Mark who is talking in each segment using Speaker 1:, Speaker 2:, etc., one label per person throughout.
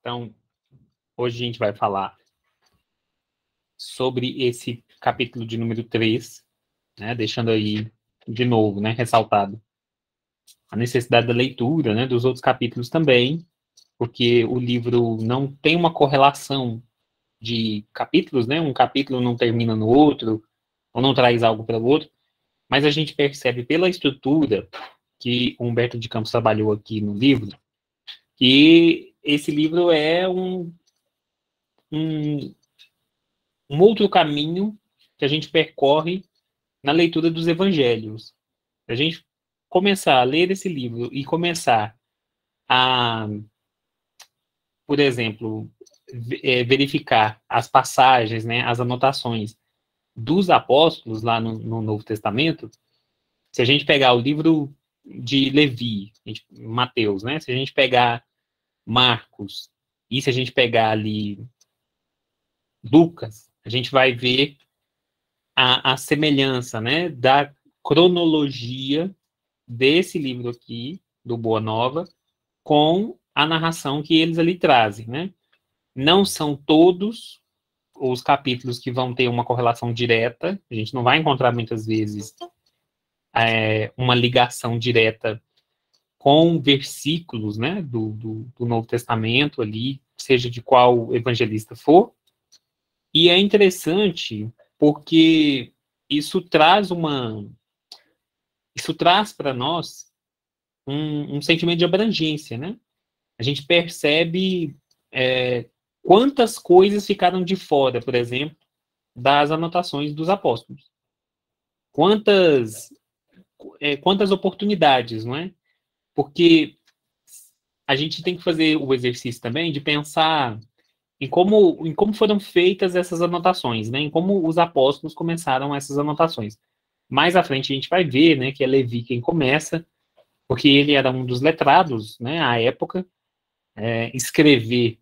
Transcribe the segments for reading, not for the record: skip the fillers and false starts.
Speaker 1: Então, hoje a gente vai falar sobre esse capítulo de número 3, né, deixando aí, de novo, né, ressaltado a necessidade da leitura, né, dos outros capítulos também, porque o livro não tem uma correlação de capítulos, né, um capítulo não termina no outro, ou não traz algo para o outro, mas a gente percebe pela estrutura que o Humberto de Campos trabalhou aqui no livro, que esse livro é um, um outro caminho que a gente percorre na leitura dos evangelhos. A gente começar a ler esse livro e começar a, por exemplo, verificar as passagens, né, as anotações dos apóstolos lá no Novo Testamento, se a gente pegar o livro de Levi, Mateus, né, se a gente pegar Marcos, e se a gente pegar ali Lucas, a gente vai ver a semelhança, né, da cronologia desse livro aqui, do Boa Nova, com a narração que eles ali trazem, né? Não são todos os capítulos que vão ter uma correlação direta, a gente não vai encontrar muitas vezes uma ligação direta com versículos, né, do Novo Testamento ali, seja de qual evangelista for, e é interessante porque isso traz para nós um sentimento de abrangência, né? A gente percebe quantas coisas ficaram de fora, por exemplo, das anotações dos apóstolos. Quantas oportunidades, não é? Porque a gente tem que fazer o exercício também de pensar em como foram feitas essas anotações, né? Em como os apóstolos começaram essas anotações. Mais à frente a gente vai ver, né, que é Levi quem começa, porque ele era um dos letrados, né, à época. Escrever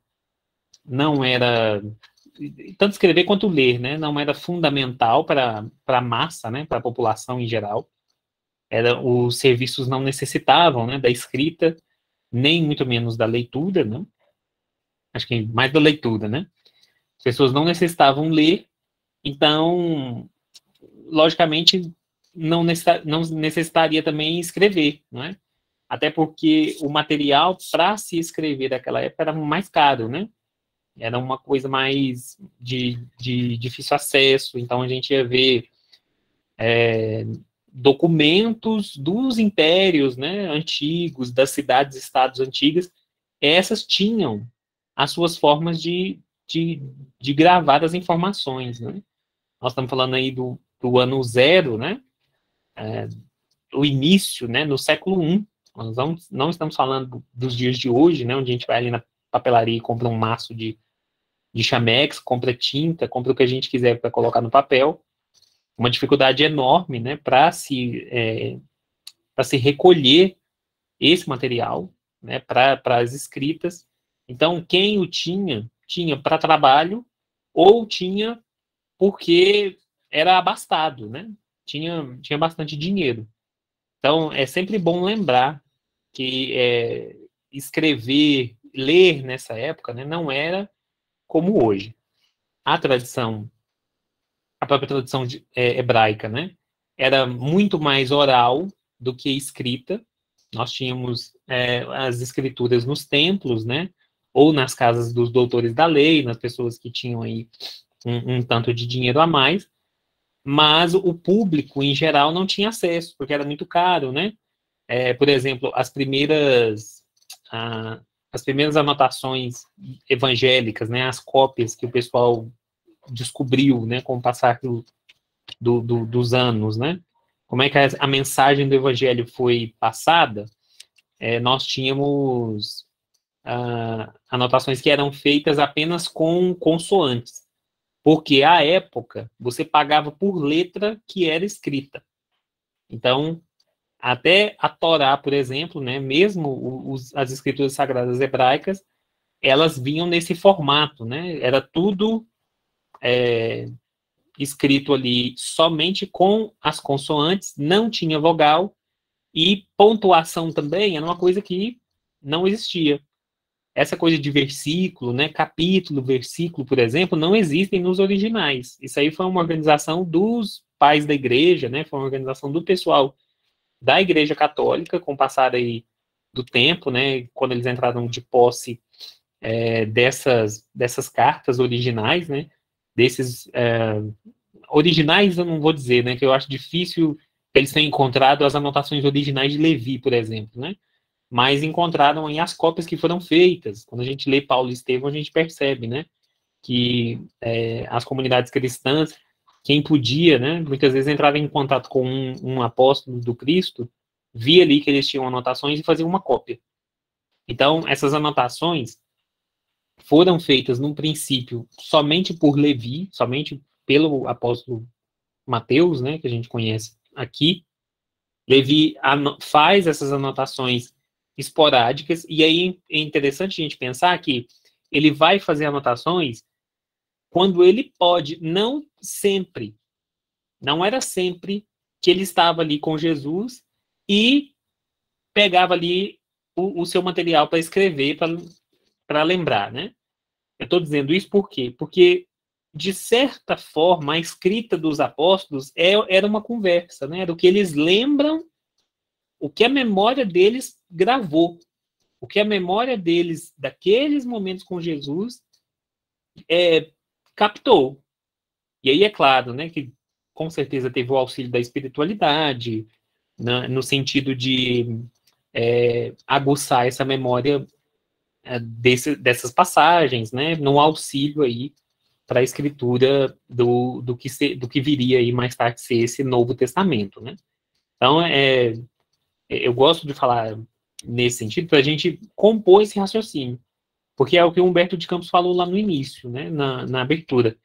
Speaker 1: não era, tanto escrever quanto ler, né, não era fundamental para a massa, né, para a população em geral. Os serviços não necessitavam, né, da escrita, nem muito menos da leitura, né? Acho que mais da leitura, né? As pessoas não necessitavam ler, então, logicamente, não necessitaria também escrever, não é? Até porque o material para se escrever daquela época era mais caro, né? Era uma coisa mais de difícil acesso, então a gente ia ver documentos dos impérios, né, antigos, das cidades-estados antigas, essas tinham as suas formas de gravar as informações, né? Nós estamos falando aí do ano zero, né? O início, né, no século I. Nós não estamos falando dos dias de hoje, né, onde a gente vai ali na papelaria e compra um maço de chamex, compra tinta, compra o que a gente quiser para colocar no papel. Uma dificuldade enorme, né, para se recolher esse material, né, para as escritas. Então, quem o tinha para trabalho ou tinha porque era abastado, né? Tinha bastante dinheiro. Então, é sempre bom lembrar que escrever, ler nessa época, né, não era como hoje. A tradição, a própria tradição hebraica, né, era muito mais oral do que escrita. Nós tínhamos as escrituras nos templos, né, ou nas casas dos doutores da lei, nas pessoas que tinham aí um tanto de dinheiro a mais, mas o público, em geral, não tinha acesso, porque era muito caro, né? Por exemplo, as primeiras anotações evangélicas, né, as cópias que o pessoal descobriu, né, com o passar dos anos, né? Como é que a mensagem do evangelho foi passada? Nós tínhamos anotações que eram feitas apenas com consoantes, porque à época você pagava por letra que era escrita. Então, até a Torá, por exemplo, né, mesmo as escrituras sagradas hebraicas, elas vinham nesse formato, né? Era tudo escrito ali somente com as consoantes, não tinha vogal, e pontuação também era uma coisa que não existia. essa coisa de versículo, né, capítulo, versículo, por exemplo, não existem nos originais. Isso aí foi uma organização dos pais da igreja, né, foi uma organização do pessoal da Igreja Católica, com o passar aí do tempo, né, quando eles entraram de posse dessas cartas originais, né, desses originais eu não vou dizer, né, que eu acho difícil eles tenham encontrado as anotações originais de Levi, por exemplo, né, mas encontraram aí as cópias que foram feitas. Quando a gente lê Paulo e Estevão, a gente percebe, né, que as comunidades cristãs, quem podia, né, muitas vezes entrava em contato com um apóstolo do Cristo, via ali que eles tinham anotações e fazia uma cópia. Então, essas anotações foram feitas, num princípio, somente por Levi, somente pelo apóstolo Mateus, né, que a gente conhece aqui. Levi faz essas anotações esporádicas, e aí é interessante a gente pensar que ele vai fazer anotações quando ele pode, não sempre, não era sempre que ele estava ali com Jesus e pegava ali o seu material para escrever, para lembrar, né? Eu estou dizendo isso por quê? Porque, de certa forma, a escrita dos apóstolos era uma conversa, né? Era o que eles lembram, o que a memória deles gravou, o que a memória deles, daqueles momentos com Jesus, captou. E aí é claro, né, que com certeza teve o auxílio da espiritualidade, né, no sentido de aguçar essa memória dessas passagens, né, no auxílio aí para a escritura do que viria aí mais tarde ser esse Novo Testamento, né. Então, eu gosto de falar nesse sentido para a gente compor esse raciocínio, porque é o que o Humberto de Campos falou lá no início, né, na abertura.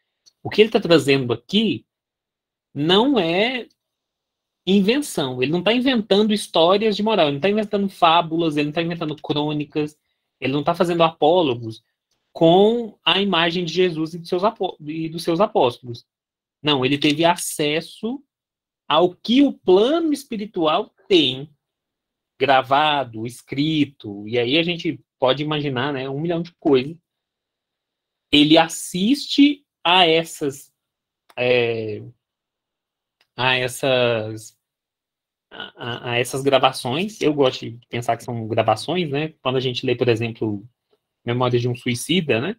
Speaker 1: O que ele está trazendo aqui não é invenção. Ele não está inventando histórias de moral, ele não está inventando fábulas, ele não está inventando crônicas, ele não está fazendo apólogos com a imagem de Jesus e dos seus apóstolos. Não, ele teve acesso ao que o plano espiritual tem gravado, escrito, e aí a gente pode imaginar, né, 1 milhão de coisas. Ele assiste a essas a essas a essas gravações. Eu gosto de pensar que são gravações, né? Quando a gente lê, por exemplo, Memórias de um Suicida, né?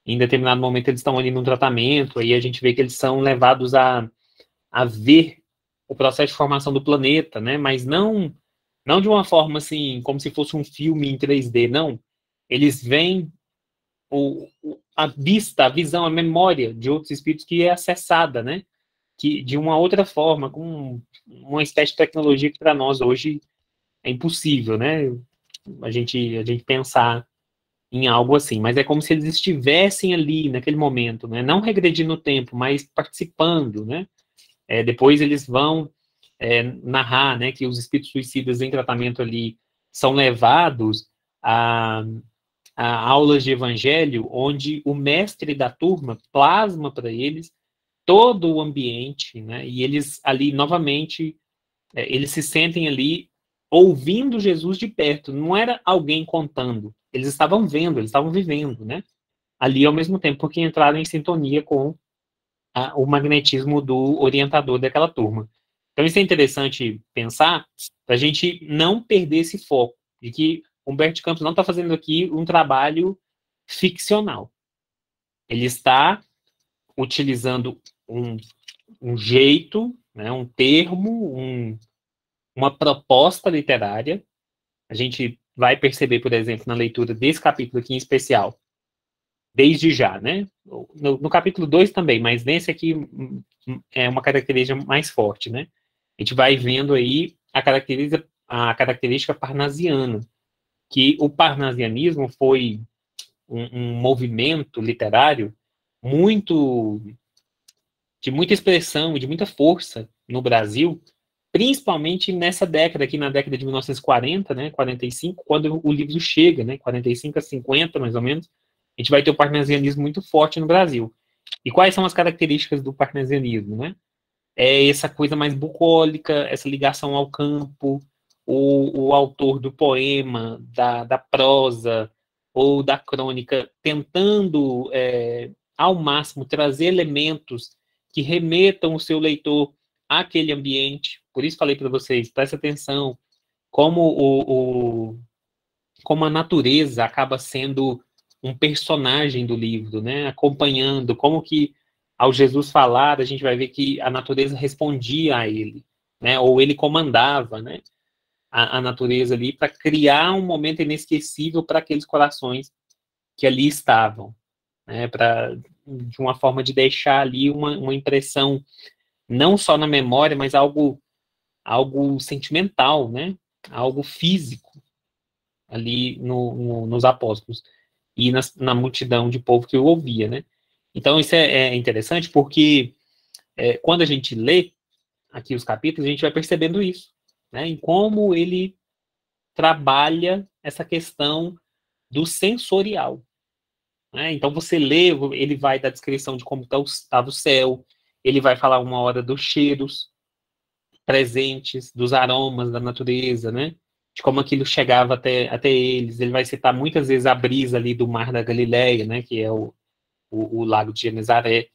Speaker 1: Em determinado momento eles estão ali no tratamento, aí a gente vê que eles são levados a ver o processo de formação do planeta, né? Mas não de uma forma assim, como se fosse um filme em 3D, não. Eles veem a vista, a visão, a memória de outros espíritos que é acessada, né? Que de uma outra forma, com uma espécie de tecnologia que para nós hoje é impossível, né? A gente pensar em algo assim, mas é como se eles estivessem ali naquele momento, né? Não regredindo no tempo, mas participando, né? Depois eles vão narrar, né, que os espíritos suicidas em tratamento ali são levados a aulas de evangelho, onde o mestre da turma plasma para eles todo o ambiente, né? E eles ali novamente eles se sentem ali ouvindo Jesus de perto. Não era alguém contando, eles estavam vendo, eles estavam vivendo, né? Ali ao mesmo tempo, porque entraram em sintonia com o magnetismo do orientador daquela turma. Então isso é interessante pensar para a gente não perder esse foco de que Humberto Campos não está fazendo aqui um trabalho ficcional. Ele está utilizando um jeito, né, um termo, uma proposta literária. A gente vai perceber, por exemplo, na leitura desse capítulo aqui em especial, desde já, né? No capítulo 2 também, mas nesse aqui é uma característica mais forte, né? A gente vai vendo aí a característica parnasiana, que o parnasianismo foi um movimento literário muito de muita expressão e de muita força no Brasil, principalmente nessa década, aqui na década de 1940, né, 45, quando o livro chega, né, 45 a 50, mais ou menos, a gente vai ter o parnasianismo muito forte no Brasil. E quais são as características do parnasianismo, né? É essa coisa mais bucólica, essa ligação ao campo, o autor do poema, da prosa, ou da crônica, tentando, ao máximo, trazer elementos que remetam o seu leitor àquele ambiente. Por isso falei para vocês, presta atenção, como como a natureza acaba sendo um personagem do livro, né? Acompanhando, como que ao Jesus falar, a gente vai ver que a natureza respondia a ele, né? Ou ele comandava, né? A natureza ali para criar um momento inesquecível para aqueles corações que ali estavam, né? De uma forma de deixar ali uma impressão não só na memória, mas algo sentimental, né? Algo físico ali nos apóstolos e na multidão de povo que o ouvia, né? Então isso é interessante porque quando a gente lê aqui os capítulos, a gente vai percebendo isso, né? Em como ele trabalha essa questão do sensorial, né? Então você lê, ele vai dar descrição de como estava o céu, ele vai falar uma hora dos cheiros presentes, dos aromas da natureza, né? De como aquilo chegava até eles. Ele vai citar muitas vezes a brisa ali do Mar da Galileia, né? Que é o Lago de Genezaré.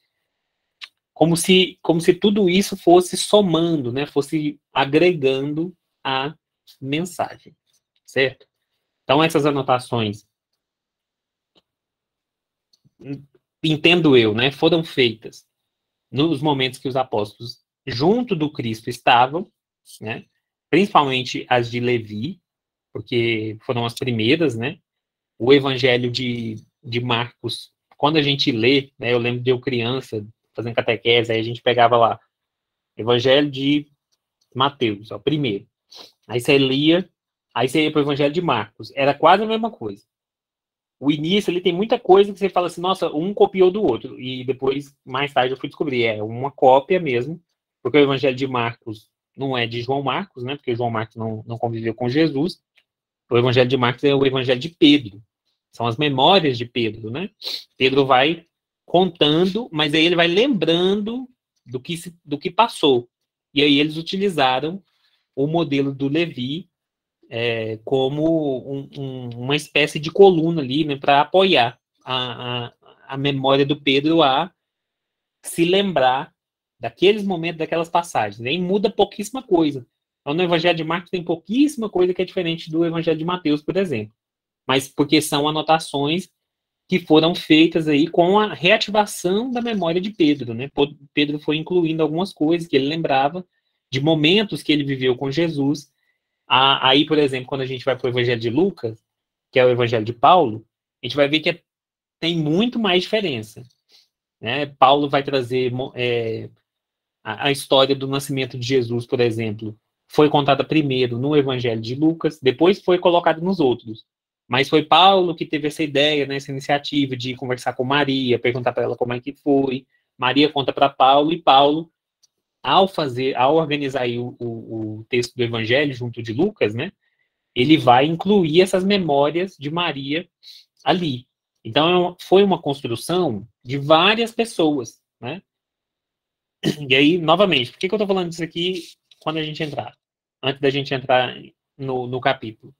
Speaker 1: Como se tudo isso fosse somando, né? Fosse agregando a mensagem, certo? Então, essas anotações, entendo eu, né? Foram feitas nos momentos que os apóstolos junto do Cristo estavam, né? Principalmente as de Levi, porque foram as primeiras, né? O Evangelho de Marcos, quando a gente lê, né? Eu lembro de eu criança fazendo catequese, aí a gente pegava lá, Evangelho de Mateus, ó, o primeiro. Aí você lia, aí você ia para o Evangelho de Marcos. Era quase a mesma coisa. O início, ele tem muita coisa que você fala assim, nossa, um copiou do outro. E depois, mais tarde, eu fui descobrir, é uma cópia mesmo, porque o Evangelho de Marcos não é de João Marcos, né? Porque João Marcos não conviveu com Jesus. O Evangelho de Marcos é o Evangelho de Pedro. São as memórias de Pedro, né? Pedro vai contando, mas aí ele vai lembrando do que passou. E aí eles utilizaram o modelo do Levi como uma espécie de coluna ali, né, para apoiar a memória do Pedro a se lembrar daqueles momentos, daquelas passagens. Nem muda pouquíssima coisa. Então, no Evangelho de Marcos tem pouquíssima coisa que é diferente do Evangelho de Mateus, por exemplo. Mas porque são anotações que foram feitas aí com a reativação da memória de Pedro, né? Pedro foi incluindo algumas coisas que ele lembrava de momentos que ele viveu com Jesus. Aí, por exemplo, quando a gente vai para o Evangelho de Lucas, que é o Evangelho de Paulo, a gente vai ver que tem muito mais diferença, né? Paulo vai trazer a história do nascimento de Jesus, por exemplo, foi contada primeiro no Evangelho de Lucas, depois foi colocado nos outros. Mas foi Paulo que teve essa ideia, né, essa iniciativa de conversar com Maria, perguntar para ela como é que foi. Maria conta para Paulo, e Paulo, ao organizar aí o texto do Evangelho junto de Lucas, né, ele vai incluir essas memórias de Maria ali. Então, foi uma construção de várias pessoas, né? E aí, novamente, por que eu estou falando disso aqui quando a gente entrar? Antes da gente entrar no capítulo.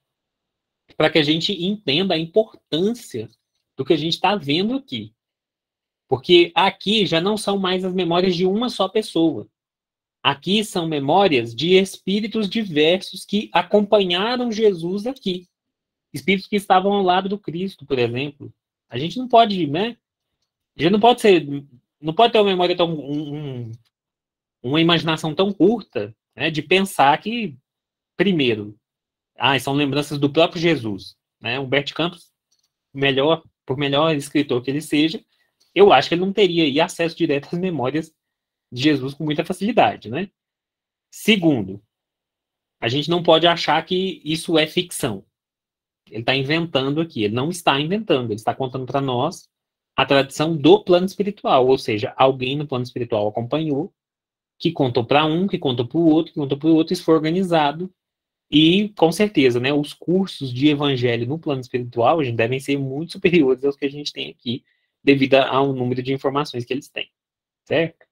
Speaker 1: Para que a gente entenda a importância do que a gente está vendo aqui. Porque aqui já não são mais as memórias de uma só pessoa. Aqui são memórias de espíritos diversos que acompanharam Jesus aqui. Espíritos que estavam ao lado do Cristo, por exemplo. A gente não pode, né? A gente não pode ter uma memória uma imaginação tão curta, né, de pensar que, primeiro, são lembranças do próprio Jesus, né? Humberto Campos, por melhor escritor que ele seja, eu acho que ele não teria aí acesso direto às memórias de Jesus com muita facilidade, né? Segundo, a gente não pode achar que isso é ficção. Ele está inventando aqui, ele não está inventando, ele está contando para nós a tradição do plano espiritual, ou seja, alguém no plano espiritual acompanhou, que contou para um, que contou para o outro, que contou para o outro, isso foi organizado. E, com certeza, né, os cursos de evangelho no plano espiritual gente, devem ser muito superiores aos que a gente tem aqui, devido ao número de informações que eles têm, certo?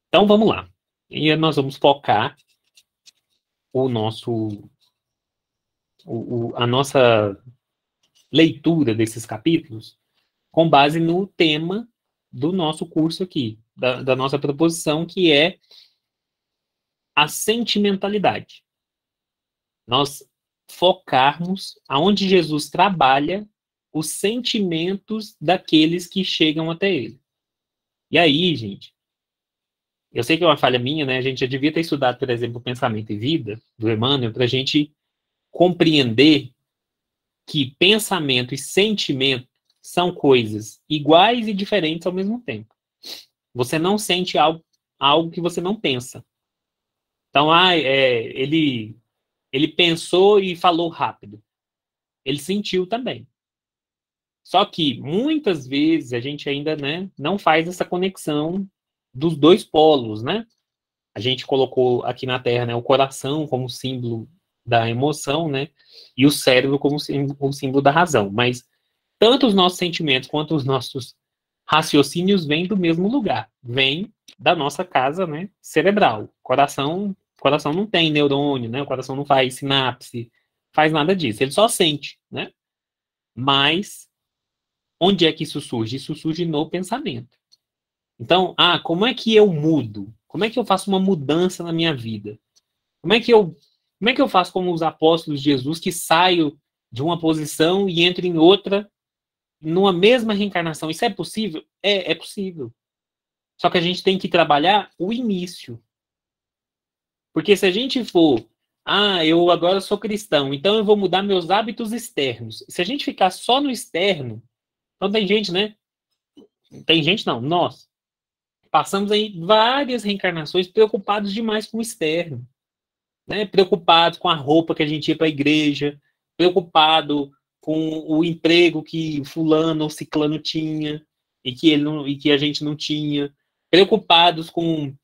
Speaker 1: Então, vamos lá. E nós vamos focar o nosso, a nossa leitura desses capítulos com base no tema do nosso curso aqui, da nossa proposição, que é a sentimentalidade. Nós focarmos aonde Jesus trabalha os sentimentos daqueles que chegam até ele. E aí, gente, eu sei que é uma falha minha, né? A gente já devia ter estudado, por exemplo, o Pensamento e Vida, do Emmanuel, para a gente compreender que pensamento e sentimento são coisas iguais e diferentes ao mesmo tempo. Você não sente algo que você não pensa. Então, ele pensou e falou rápido. Ele sentiu também. Só que, muitas vezes, a gente ainda, né, não faz essa conexão dos dois polos, né? A gente colocou aqui na Terra, né, o coração como símbolo da emoção, né? E o cérebro como o símbolo da razão. Mas tanto os nossos sentimentos quanto os nossos raciocínios vêm do mesmo lugar. Vêm da nossa casa, né, cerebral. Coração não tem neurônio, né? O coração não faz sinapse, faz nada disso. Ele só sente, né? Mas onde é que isso surge? Isso surge no pensamento. Então, como é que eu mudo? Como é que eu faço uma mudança na minha vida? Como é que eu faço como os apóstolos de Jesus, que saio de uma posição e entro em outra, numa mesma reencarnação? Isso é possível? É possível. Só que a gente tem que trabalhar o início. Porque se a gente for, eu agora sou cristão, então eu vou mudar meus hábitos externos. Se a gente ficar só no externo, então tem gente, né? Tem gente não, nós passamos aí várias reencarnações preocupados demais com o externo, né? Preocupados com a roupa que a gente ia para a igreja, preocupado com o emprego que fulano ou ciclano tinha e que a gente não tinha, preocupados com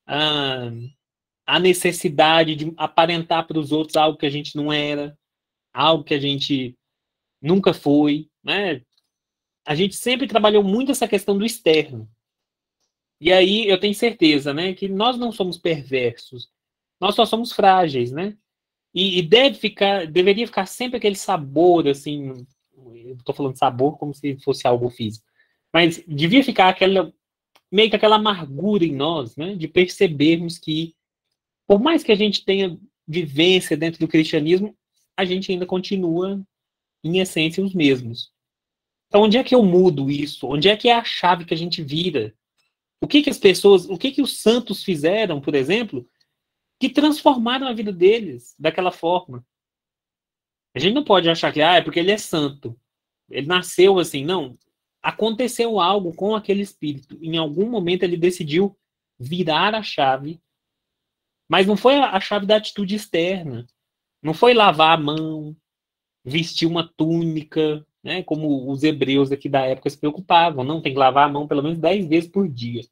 Speaker 1: a necessidade de aparentar para os outros algo que a gente não era, algo que a gente nunca foi, né? A gente sempre trabalhou muito essa questão do externo. E aí eu tenho certeza, né, que nós não somos perversos, nós só somos frágeis, né? E deveria ficar sempre aquele sabor, assim, eu estou falando sabor como se fosse algo físico, mas devia ficar meio que aquela amargura em nós, né, de percebermos que, por mais que a gente tenha vivência dentro do cristianismo, a gente ainda continua, em essência, os mesmos. Então, onde é que eu mudo isso? Onde é que é a chave que a gente vira? O que os santos fizeram, por exemplo, que transformaram a vida deles daquela forma? A gente não pode achar que, é porque ele é santo. Ele nasceu assim. Não. Aconteceu algo com aquele espírito. Em algum momento ele decidiu virar a chave, mas não foi a chave da atitude externa. Não foi lavar a mão, vestir uma túnica, né, como os hebreus aqui da época se preocupavam. Não, tem que lavar a mão pelo menos 10 vezes por dia.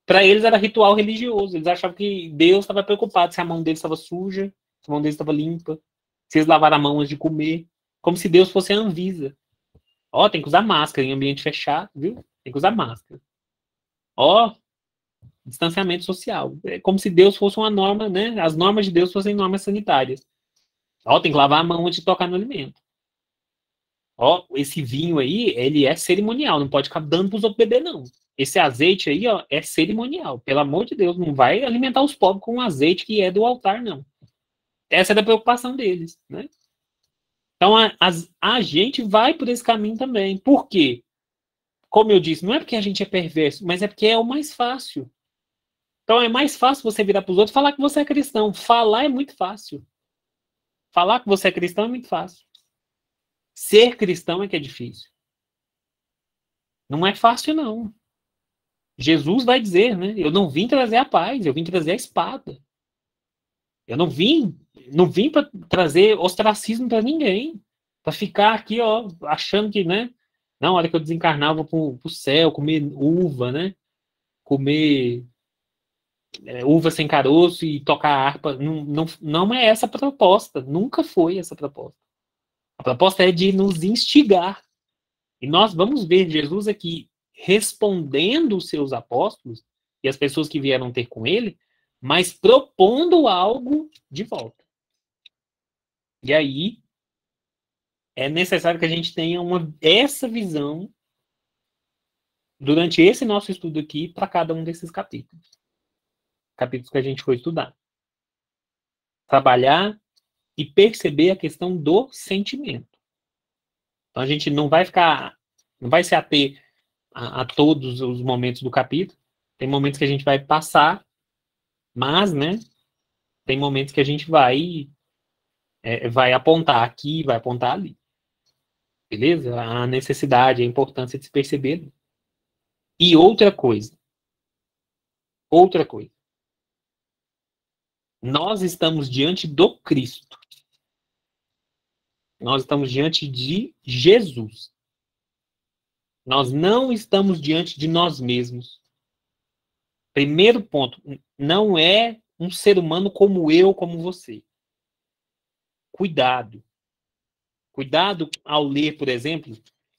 Speaker 1: Para eles era ritual religioso. Eles achavam que Deus estava preocupado se a mão deles estava suja, se a mão deles estava limpa, se eles lavaram a mão antes de comer. Como se Deus fosse a Anvisa. Tem que usar máscara em ambiente fechado, viu? Tem que usar máscara. Distanciamento social. É como se Deus fosse uma norma, né? As normas de Deus fossem normas sanitárias. Tem que lavar a mão antes de tocar no alimento. Esse vinho aí, ele é cerimonial, não pode ficar dando para os outros beber, não. Esse azeite aí, é cerimonial. Pelo amor de Deus, não vai alimentar os pobres com um azeite que é do altar, não. Essa é a preocupação deles, né? Então, a gente vai por esse caminho também. Por quê? Como eu disse, não é porque a gente é perverso, mas é porque é o mais fácil. Então, é mais fácil você virar para os outros e falar que você é cristão. Falar é muito fácil. Falar que você é cristão é muito fácil. Ser cristão é que é difícil. Não é fácil, não. Jesus vai dizer, né? Eu não vim trazer a paz, eu vim trazer a espada. Eu não vim para trazer ostracismo para ninguém. Para ficar aqui, achando que, né? Na hora que eu desencarnar, eu vou pro céu, comer uva, né? Comer uva sem caroço e tocar harpa. Não, não, não é essa a proposta. Nunca foi essa a proposta. A proposta é de nos instigar. E nós vamos ver Jesus aqui respondendo os seus apóstolos e as pessoas que vieram ter com ele, mas propondo algo de volta. E aí é necessário que a gente tenha essa visão durante esse nosso estudo aqui para cada um desses capítulos. Capítulos que a gente foi estudar. Trabalhar e perceber a questão do sentimento. Então a gente não vai se ater a todos os momentos do capítulo. Tem momentos que a gente vai passar, mas, né, tem momentos que a gente vai apontar aqui, vai apontar ali. Beleza? A necessidade, a importância de se perceber. E outra coisa. Nós estamos diante do Cristo. Nós estamos diante de Jesus. Nós não estamos diante de nós mesmos. Primeiro ponto, não é um ser humano como eu, como você. Cuidado. Cuidado ao ler, por exemplo,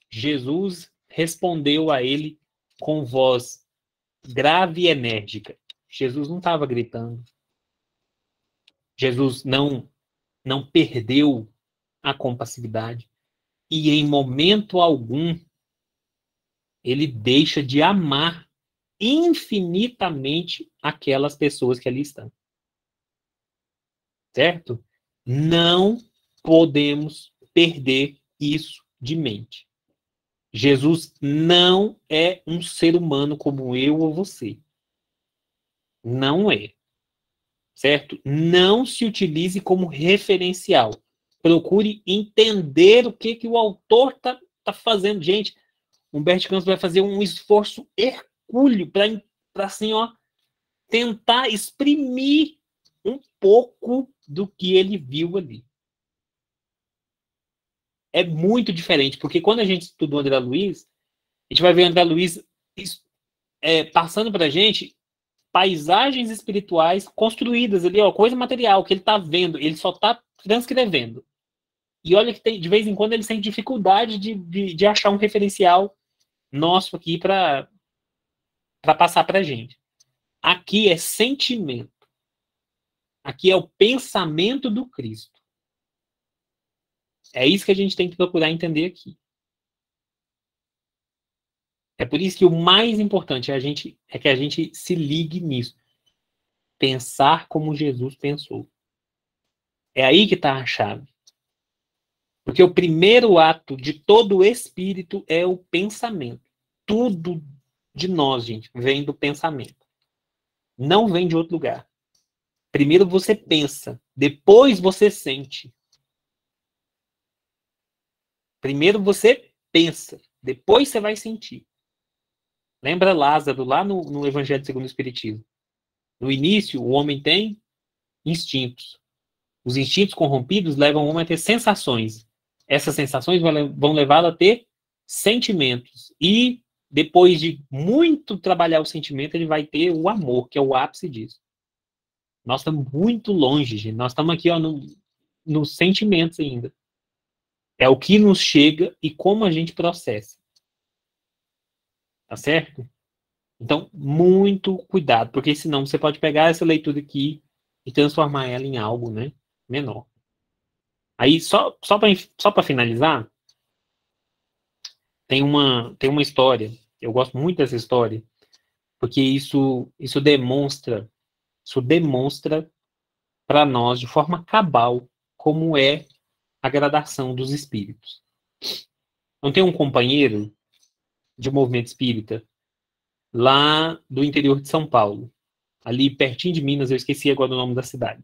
Speaker 1: Jesus respondeu a ele com voz grave e enérgica. Jesus não estava gritando. Jesus não perdeu a compassividade. E em momento algum, ele deixa de amar infinitamente aquelas pessoas que ali estão. Certo? Não podemos perder isso de mente. Jesus não é um ser humano como eu ou você. Não é. Certo? Não se utilize como referencial. Procure entender o que o autor tá fazendo. Gente, Humberto Campos vai fazer um esforço hercúleo para assim, ó, tentar exprimir um pouco do que ele viu ali. É muito diferente, porque quando a gente estuda o André Luiz, a gente vai ver o André Luiz passando para a gente paisagens espirituais construídas ali, ó, coisa material que ele está vendo, ele só está transcrevendo. E olha que de vez em quando ele sente dificuldade de achar um referencial nosso aqui para passar para a gente. Aqui é sentimento. Aqui é o pensamento do Cristo. É isso que a gente tem que procurar entender aqui. É por isso que o mais importante é que a gente se ligue nisso. Pensar como Jesus pensou. É aí que está a chave. Porque o primeiro ato de todo o espírito é o pensamento. Tudo de nós, gente, vem do pensamento. Não vem de outro lugar. Primeiro você pensa, depois você sente. Primeiro você pensa, depois você vai sentir. Lembra Lázaro, lá no Evangelho segundo o Espiritismo. No início, o homem tem instintos. Os instintos corrompidos levam o homem a ter sensações. Essas sensações vão levá-lo a ter sentimentos. E, depois de muito trabalhar o sentimento, ele vai ter o amor, que é o ápice disso. Nós estamos muito longe, gente. Nós estamos aqui, ó, nos sentimentos ainda. É o que nos chega e como a gente processa. Tá certo? Então, muito cuidado, porque senão você pode pegar essa leitura aqui e transformar ela em algo, né, menor. Aí, só para finalizar, tem uma história, eu gosto muito dessa história, porque isso demonstra para nós, de forma cabal, como é a gradação dos espíritos. Então, tem um companheiro de movimento espírita lá do interior de São Paulo, ali pertinho de Minas, eu esqueci agora o nome da cidade.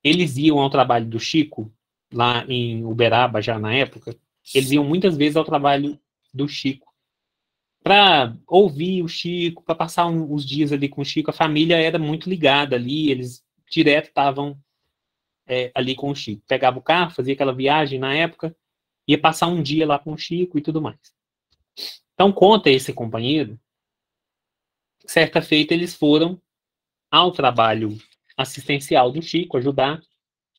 Speaker 1: Eles iam ao trabalho do Chico, lá em Uberaba, já na época, eles iam muitas vezes ao trabalho do Chico, para ouvir o Chico, para passar uns dias ali com o Chico. A família era muito ligada ali, eles direto estavam ali com o Chico. Pegava o carro, fazia aquela viagem na época, ia passar um dia lá com o Chico e tudo mais. Então, conta esse companheiro, certa feita eles foram ao trabalho assistencial do Chico, ajudar.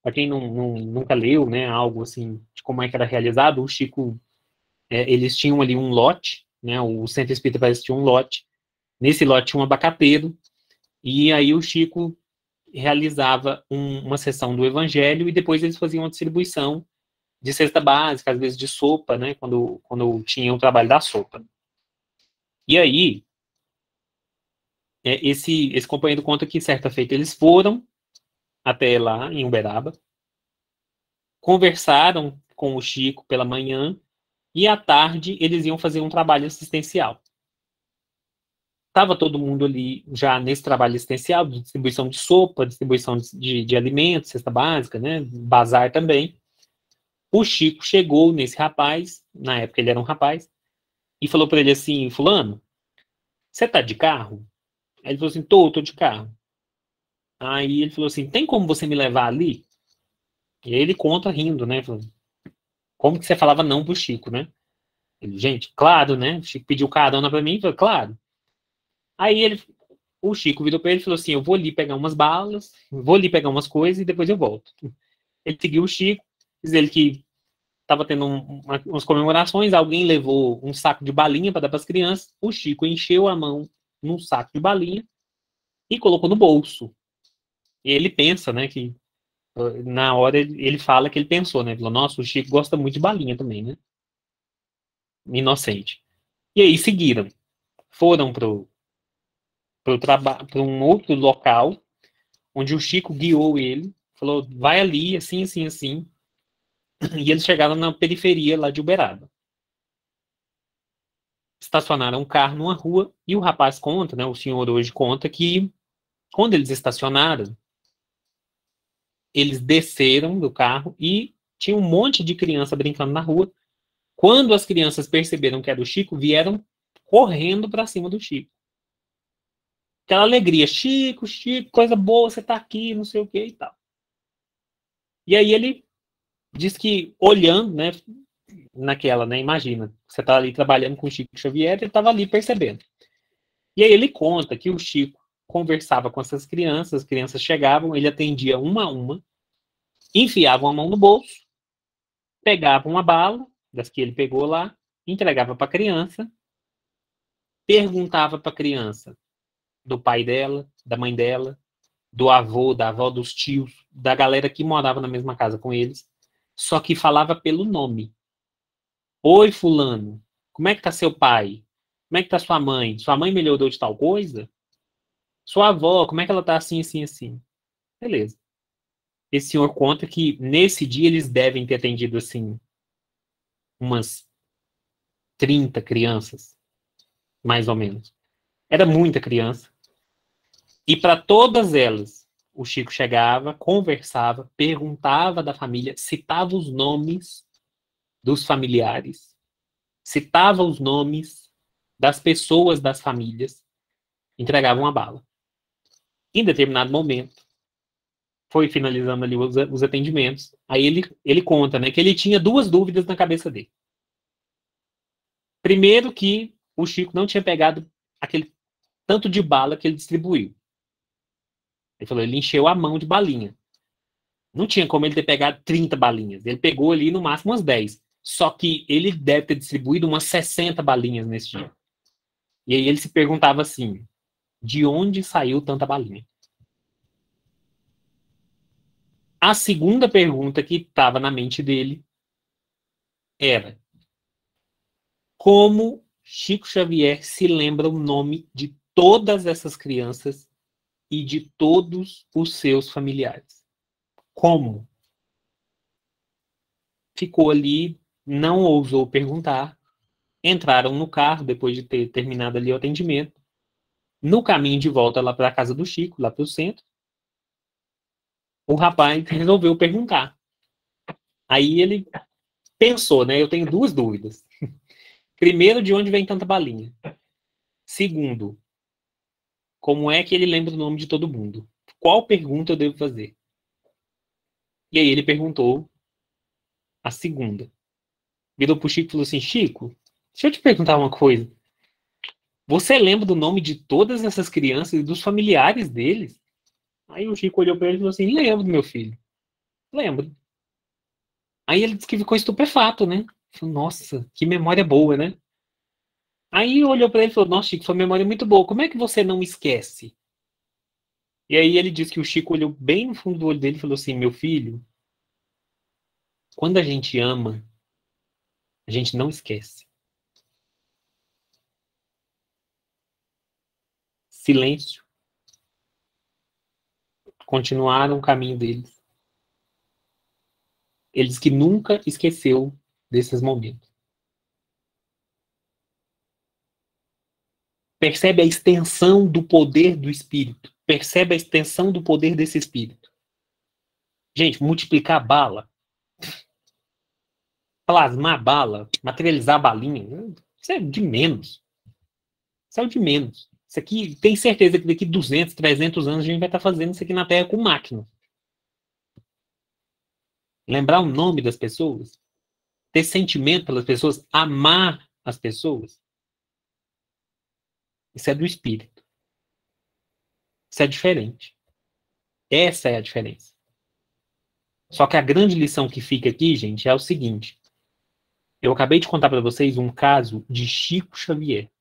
Speaker 1: Para quem nunca leu, né, algo assim, de como é que era realizado, o Chico, eles tinham ali um lote, né, o Centro Espírita parece que tinha um lote, nesse lote tinha um abacateiro, e aí o Chico realizava uma sessão do Evangelho, e depois eles faziam uma distribuição de cesta básica, às vezes de sopa, né? Quando tinha o trabalho da sopa. E aí, esse companheiro conta que certa feita eles foram até lá em Uberaba, conversaram com o Chico pela manhã e à tarde eles iam fazer um trabalho assistencial. Estava todo mundo ali já nesse trabalho assistencial, de distribuição de sopa, distribuição de alimentos, cesta básica, né? Bazar também. O Chico chegou nesse rapaz, na época ele era um rapaz, e falou para ele assim: Fulano, você tá de carro? Aí ele falou assim: tô de carro. Aí ele falou assim: tem como você me levar ali? E aí ele conta rindo, né? Falou, como que você falava não pro Chico, né? Ele, gente, claro, né? O Chico pediu carona pra mim, falou, claro. Aí o Chico virou pra ele e falou assim: eu vou ali pegar umas balas, vou ali pegar umas coisas e depois eu volto. Ele seguiu o Chico, diz ele que estava tendo umas comemorações, alguém levou um saco de balinha para dar para as crianças, o Chico encheu a mão num saco de balinha e colocou no bolso. E ele pensa, né, que na hora ele fala que ele pensou, né, ele falou, nossa, o Chico gosta muito de balinha também, né, inocente. E aí seguiram, foram para um outro local, onde o Chico guiou ele, falou, vai ali, assim, assim, assim, e eles chegaram na periferia lá de Uberaba. Estacionaram um carro numa rua e o rapaz conta, né, o senhor hoje conta que quando eles estacionaram, eles desceram do carro e tinha um monte de criança brincando na rua. Quando as crianças perceberam que era o Chico, vieram correndo para cima do Chico. Aquela alegria, Chico, Chico, coisa boa, você tá aqui, não sei o que e tal. E aí ele diz que olhando, né, naquela, né, imagina, você tá ali trabalhando com o Chico Xavier, ele estava ali percebendo. E aí ele conta que o Chico conversava com essas crianças, as crianças chegavam, ele atendia uma a uma, enfiava a mão no bolso, pegava uma bala, das que ele pegou lá, entregava para a criança, perguntava para a criança do pai dela, da mãe dela, do avô, da avó, dos tios, da galera que morava na mesma casa com eles, só que falava pelo nome. Oi, fulano, como é que tá seu pai? Como é que tá sua mãe? Sua mãe melhorou de tal coisa? Sua avó, como é que ela tá assim, assim, assim? Beleza. Esse senhor conta que nesse dia eles devem ter atendido assim umas 30 crianças, mais ou menos. Era muita criança. E para todas elas, o Chico chegava, conversava, perguntava da família, citava os nomes dos familiares, citava os nomes das pessoas das famílias, entregava uma bala. Em determinado momento, foi finalizando ali os atendimentos, aí ele conta, né, que ele tinha duas dúvidas na cabeça dele. Primeiro que o Chico não tinha pegado aquele tanto de bala que ele distribuiu. Ele falou, ele encheu a mão de balinha. Não tinha como ele ter pegado 30 balinhas. Ele pegou ali no máximo umas 10. Só que ele deve ter distribuído umas 60 balinhas nesse dia. E aí ele se perguntava assim, de onde saiu tanta balinha? A segunda pergunta que estava na mente dele era, como Chico Xavier se lembra o nome de todas essas crianças e de todos os seus familiares? Como? Ficou ali, não ousou perguntar, entraram no carro depois de ter terminado ali o atendimento. No caminho de volta lá para a casa do Chico, lá para o centro, o rapaz resolveu perguntar. Aí ele pensou, né? Eu tenho duas dúvidas. Primeiro, de onde vem tanta balinha? Segundo, como é que ele lembra o nome de todo mundo? Qual pergunta eu devo fazer? E aí ele perguntou a segunda. Virou pro Chico e falou assim: Chico, deixa eu te perguntar uma coisa. Você lembra do nome de todas essas crianças e dos familiares deles? Aí o Chico olhou para ele e falou assim: lembro, meu filho. Lembro. Aí ele disse que ficou estupefato, né? Falou, nossa, que memória boa, né? Aí olhou para ele e falou: nossa, Chico, sua memória é muito boa. Como é que você não esquece? E aí ele disse que o Chico olhou bem no fundo do olho dele e falou assim: meu filho, Quando a gente ama, a gente não esquece. Silêncio. Continuaram o caminho deles. Eles que nunca esqueceu desses momentos. Percebe a extensão do poder do Espírito. Percebe a extensão do poder desse Espírito. Gente, multiplicar bala, plasmar bala, materializar balinha, isso é de menos. Isso é o de menos. Isso aqui, tem certeza que daqui 200, 300 anos a gente vai estar fazendo isso aqui na Terra com máquina. Lembrar o nome das pessoas, ter sentimento pelas pessoas, amar as pessoas. Isso é do Espírito. Isso é diferente. Essa é a diferença. Só que a grande lição que fica aqui, gente, é o seguinte. Eu acabei de contar para vocês um caso de Chico Xavier.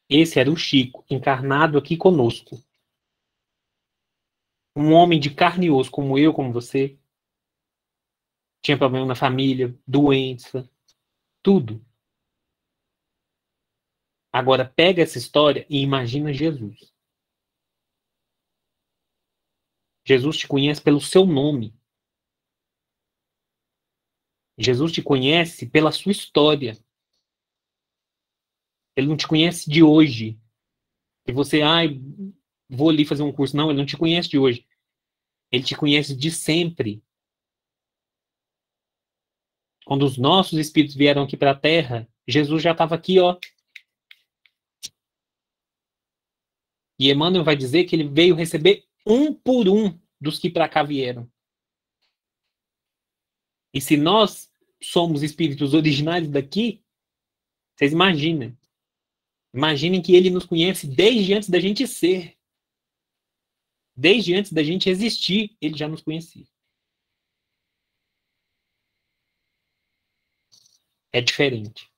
Speaker 1: Esse era o Chico, encarnado aqui conosco. Um homem de carne e osso, como eu, como você. Tinha problema na família, doença, tudo. Agora, pega essa história e imagina Jesus. Jesus te conhece pelo seu nome. Jesus te conhece pela sua história. Ele não te conhece de hoje. E você, vou ali fazer um curso. Não, ele não te conhece de hoje. Ele te conhece de sempre. Quando os nossos espíritos vieram aqui para a Terra, Jesus já estava aqui, ó. E Emmanuel vai dizer que ele veio receber um por um dos que para cá vieram. E se nós somos espíritos originários daqui, vocês imaginem. Imaginem que ele nos conhece desde antes da gente ser. Desde antes da gente existir, ele já nos conhecia. É diferente.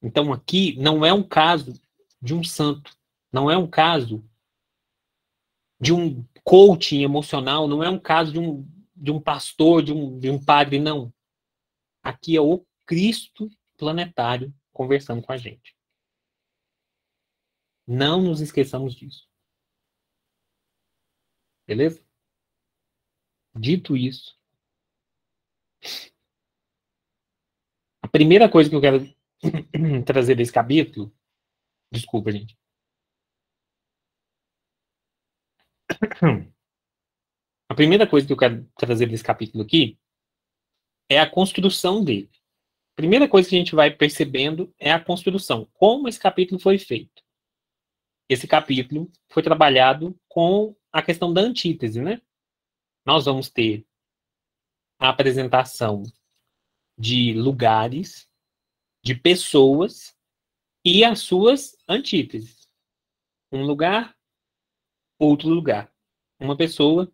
Speaker 1: Então aqui não é um caso de um santo. Não é um caso de um coaching emocional. Não é um caso de um pastor, de um padre, não. Aqui é o Cristo planetário conversando com a gente. Não nos esqueçamos disso. Beleza? Dito isso, a primeira coisa que eu quero trazer desse capítulo, desculpa, gente. A primeira coisa que eu quero trazer desse capítulo aqui é a construção dele. A primeira coisa que a gente vai percebendo é a construção. Como esse capítulo foi feito. Esse capítulo foi trabalhado com a questão da antítese, né? Nós vamos ter a apresentação de lugares, de pessoas e as suas antíteses. Um lugar, outro lugar. Uma pessoa,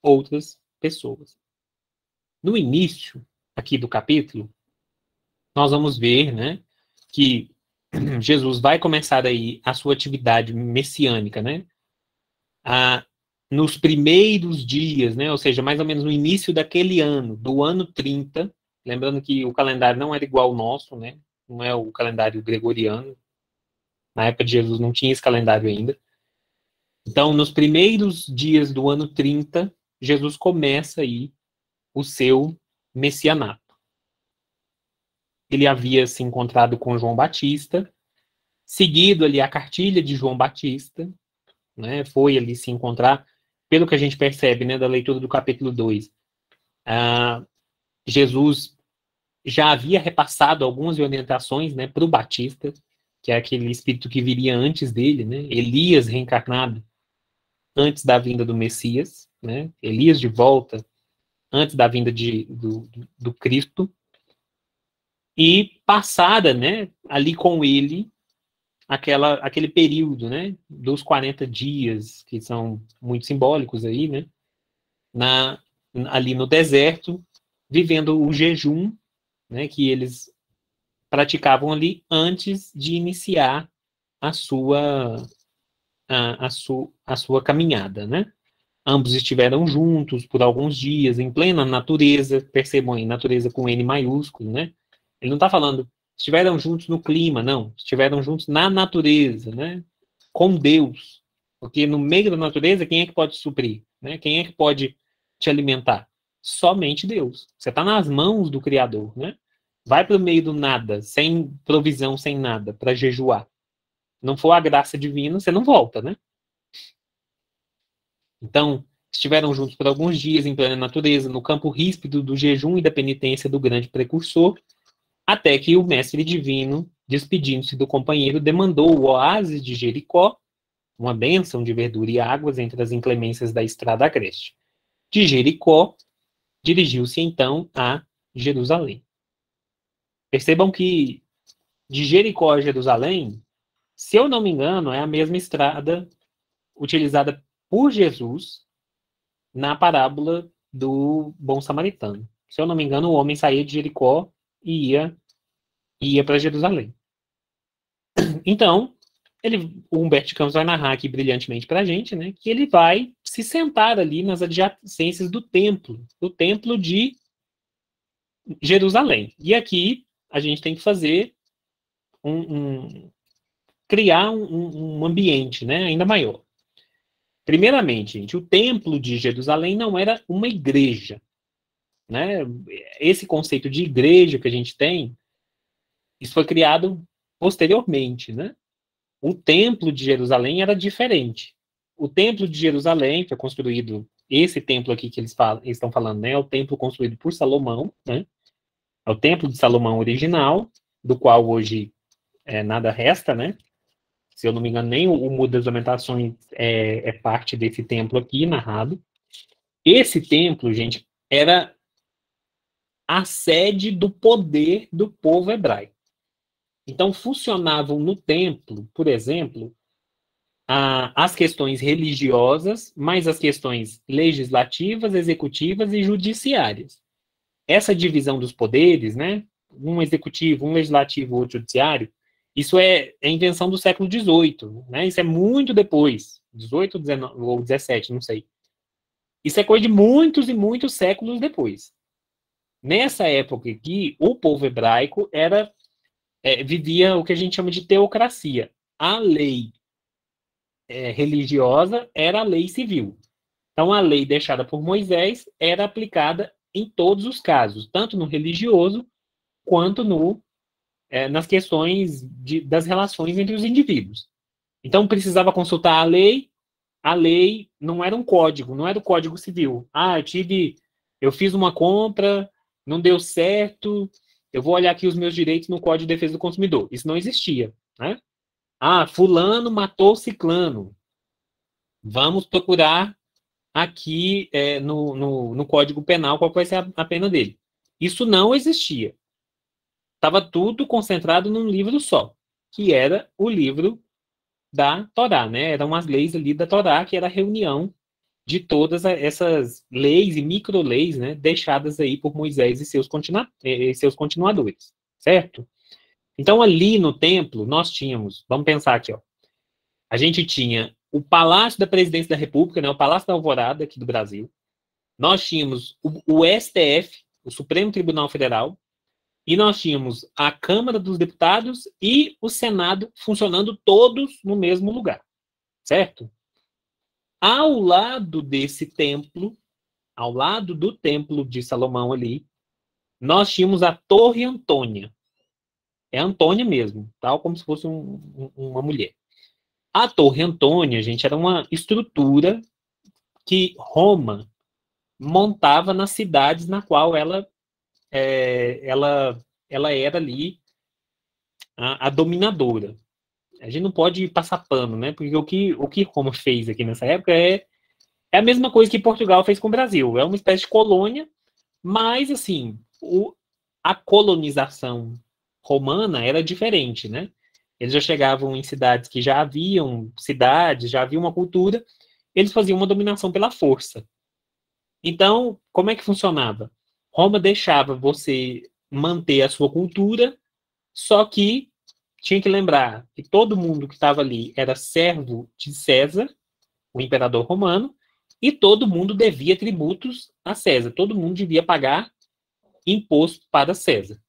Speaker 1: outras pessoas. No início aqui do capítulo, nós vamos ver, né, que Jesus vai começar aí a sua atividade messiânica, né? Nos primeiros dias, né? Ou seja, mais ou menos no início daquele ano, do ano 30, lembrando que o calendário não era igual ao nosso, né? Não é o calendário gregoriano. Na época de Jesus não tinha esse calendário ainda. Então, nos primeiros dias do ano 30, Jesus começa aí o seu messianato. Ele havia se encontrado com João Batista, seguido ali a cartilha de João Batista, né, foi ali se encontrar, pelo que a gente percebe, né, da leitura do capítulo 2, Jesus já havia repassado algumas orientações, né, para o Batista, que é aquele espírito que viria antes dele, né, Elias reencarnado antes da vinda do Messias, né, Elias de volta antes da vinda do Cristo, e passada, né, ali com ele, aquele período, né, dos 40 dias, que são muito simbólicos aí, né, ali no deserto, vivendo o jejum, né, que eles praticavam ali antes de iniciar a sua caminhada, né? Ambos estiveram juntos por alguns dias, em plena natureza, percebam aí, natureza com N maiúsculo, né? Ele não está falando, estiveram juntos no clima, não. Estiveram juntos na natureza, né? Com Deus. Porque no meio da natureza, quem é que pode suprir? Né? Quem é que pode te alimentar? Somente Deus. Você está nas mãos do Criador, né? Vai para o meio do nada, sem provisão, sem nada, para jejuar. Não for a graça divina, você não volta, né? Então, estiveram juntos por alguns dias em plena natureza, no campo ríspido do jejum e da penitência do grande precursor, até que o mestre divino, despedindo-se do companheiro, demandou o oásis de Jericó, uma bênção de verdura e águas entre as inclemências da estrada agreste. De Jericó, dirigiu-se então a Jerusalém. Percebam que de Jericó a Jerusalém, se eu não me engano, é a mesma estrada utilizada por Jesus na parábola do bom samaritano. Se eu não me engano, o homem saía de Jericó e ia para Jerusalém. Então, o Humberto Campos vai narrar aqui brilhantemente para a gente, né, que ele vai se sentar ali nas adjacências do templo de Jerusalém. E aqui a gente tem que fazer criar um ambiente, né, ainda maior. Primeiramente, gente, o templo de Jerusalém não era uma igreja, né? Esse conceito de igreja que a gente tem, isso foi criado posteriormente, né? O templo de Jerusalém era diferente. O templo de Jerusalém foi construído, esse templo aqui que eles estão falando, né? É o templo construído por Salomão, né? É o templo de Salomão original, do qual hoje nada resta, né? Se eu não me engano, nem o Muro das Lamentações é parte desse templo aqui, narrado. Esse templo, gente, era a sede do poder do povo hebraico. Então, funcionavam no templo, por exemplo, as questões religiosas, mais as questões legislativas, executivas e judiciárias. Essa divisão dos poderes, né? Um executivo, um legislativo, outro judiciário, isso é invenção do século XVIII, né? Isso é muito depois, 18 ou 17, não sei. Isso é coisa de muitos e muitos séculos depois. Nessa época aqui, o povo hebraico vivia o que a gente chama de teocracia. A lei religiosa era a lei civil. Então, a lei deixada por Moisés era aplicada em todos os casos, tanto no religioso quanto nas questões das relações entre os indivíduos. Então, precisava consultar a lei não era um código, não era o Código Civil. Eu fiz uma compra, não deu certo, eu vou olhar aqui os meus direitos no Código de Defesa do Consumidor. Isso não existia, né? Fulano matou ciclano. Vamos procurar aqui no Código Penal qual vai ser a pena dele. Isso não existia. Estava tudo concentrado num livro só, que era o livro da Torá, né? Eram as leis ali da Torá, que era a reunião de todas essas leis e micro-leis, né, deixadas aí por Moisés e seus continuadores, certo? Então, ali no templo, nós tínhamos, vamos pensar aqui, ó, a gente tinha o Palácio da Presidência da República, né, o Palácio da Alvorada aqui do Brasil, nós tínhamos o STF, o Supremo Tribunal Federal, e nós tínhamos a Câmara dos Deputados e o Senado funcionando todos no mesmo lugar, certo? Ao lado desse templo, ao lado do templo de Salomão ali, nós tínhamos a Torre Antônia. É Antônia mesmo, tal como se fosse uma mulher. A Torre Antônia, gente, era uma estrutura que Roma montava nas cidades na qual ela era ali a dominadora. A gente não pode passar pano, né? Porque o que Roma fez aqui nessa época é a mesma coisa que Portugal fez com o Brasil. É uma espécie de colônia, mas, assim, a colonização romana era diferente, né? Eles já chegavam em cidades que já haviam cidades, já havia uma cultura, eles faziam uma dominação pela força. Então, como é que funcionava? Roma deixava você manter a sua cultura, só que tinha que lembrar que todo mundo que estava ali era servo de César, o imperador romano, e todo mundo devia tributos a César. Todo mundo devia pagar imposto para César.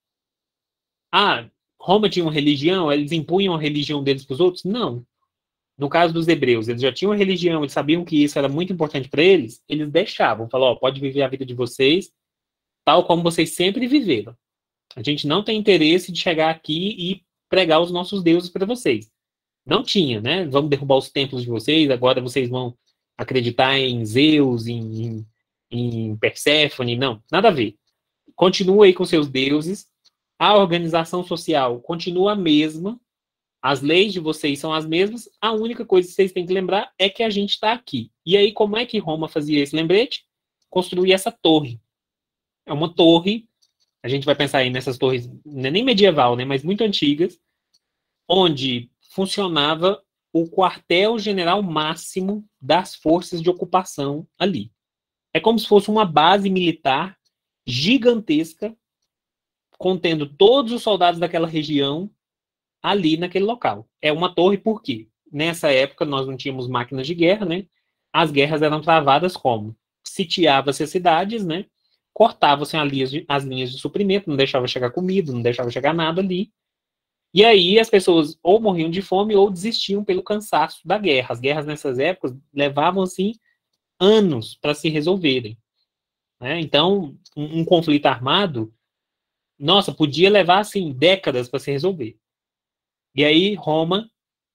Speaker 1: Ah, Roma tinha uma religião, eles impunham a religião deles para os outros? Não. No caso dos hebreus, eles já tinham uma religião, eles sabiam que isso era muito importante para eles, eles deixavam, falavam, ó, pode viver a vida de vocês, tal como vocês sempre viveram. A gente não tem interesse de chegar aqui e pregar os nossos deuses para vocês. Não tinha, né? Vamos derrubar os templos de vocês, agora vocês vão acreditar em Zeus, em Perséfone, não, nada a ver. Continua aí com seus deuses, a organização social continua a mesma, as leis de vocês são as mesmas, a única coisa que vocês têm que lembrar é que a gente está aqui. E aí, como é que Roma fazia esse lembrete? Construir essa torre. É uma torre, a gente vai pensar aí nessas torres, não é nem medieval, né, mas muito antigas, onde funcionava o quartel-general máximo das forças de ocupação ali. É como se fosse uma base militar gigantesca, contendo todos os soldados daquela região ali naquele local. É uma torre por quê? Nessa época nós não tínhamos máquinas de guerra, né? As guerras eram travadas como? Sitiava-se as cidades, né? Cortavam-se as linhas de suprimento, não deixava chegar comida, não deixava chegar nada ali. E aí as pessoas ou morriam de fome ou desistiam pelo cansaço da guerra. As guerras nessas épocas levavam, assim, anos para se resolverem, né? Então, um conflito armado, nossa, podia levar, assim, décadas para se resolver. E aí Roma,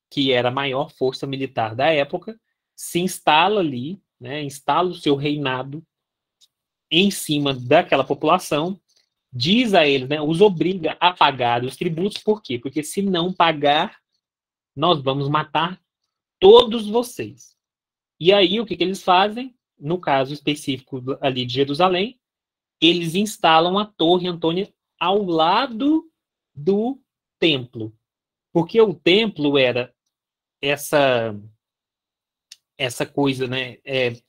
Speaker 1: que era a maior força militar da época, se instala ali, né, instala o seu reinado em cima daquela população, diz a eles, né, os obriga a pagar os tributos, por quê? Porque se não pagar, nós vamos matar todos vocês. E aí, o que eles fazem? No caso específico ali de Jerusalém, eles instalam a Torre Antônia ao lado do templo. Porque o templo era essa coisa, né,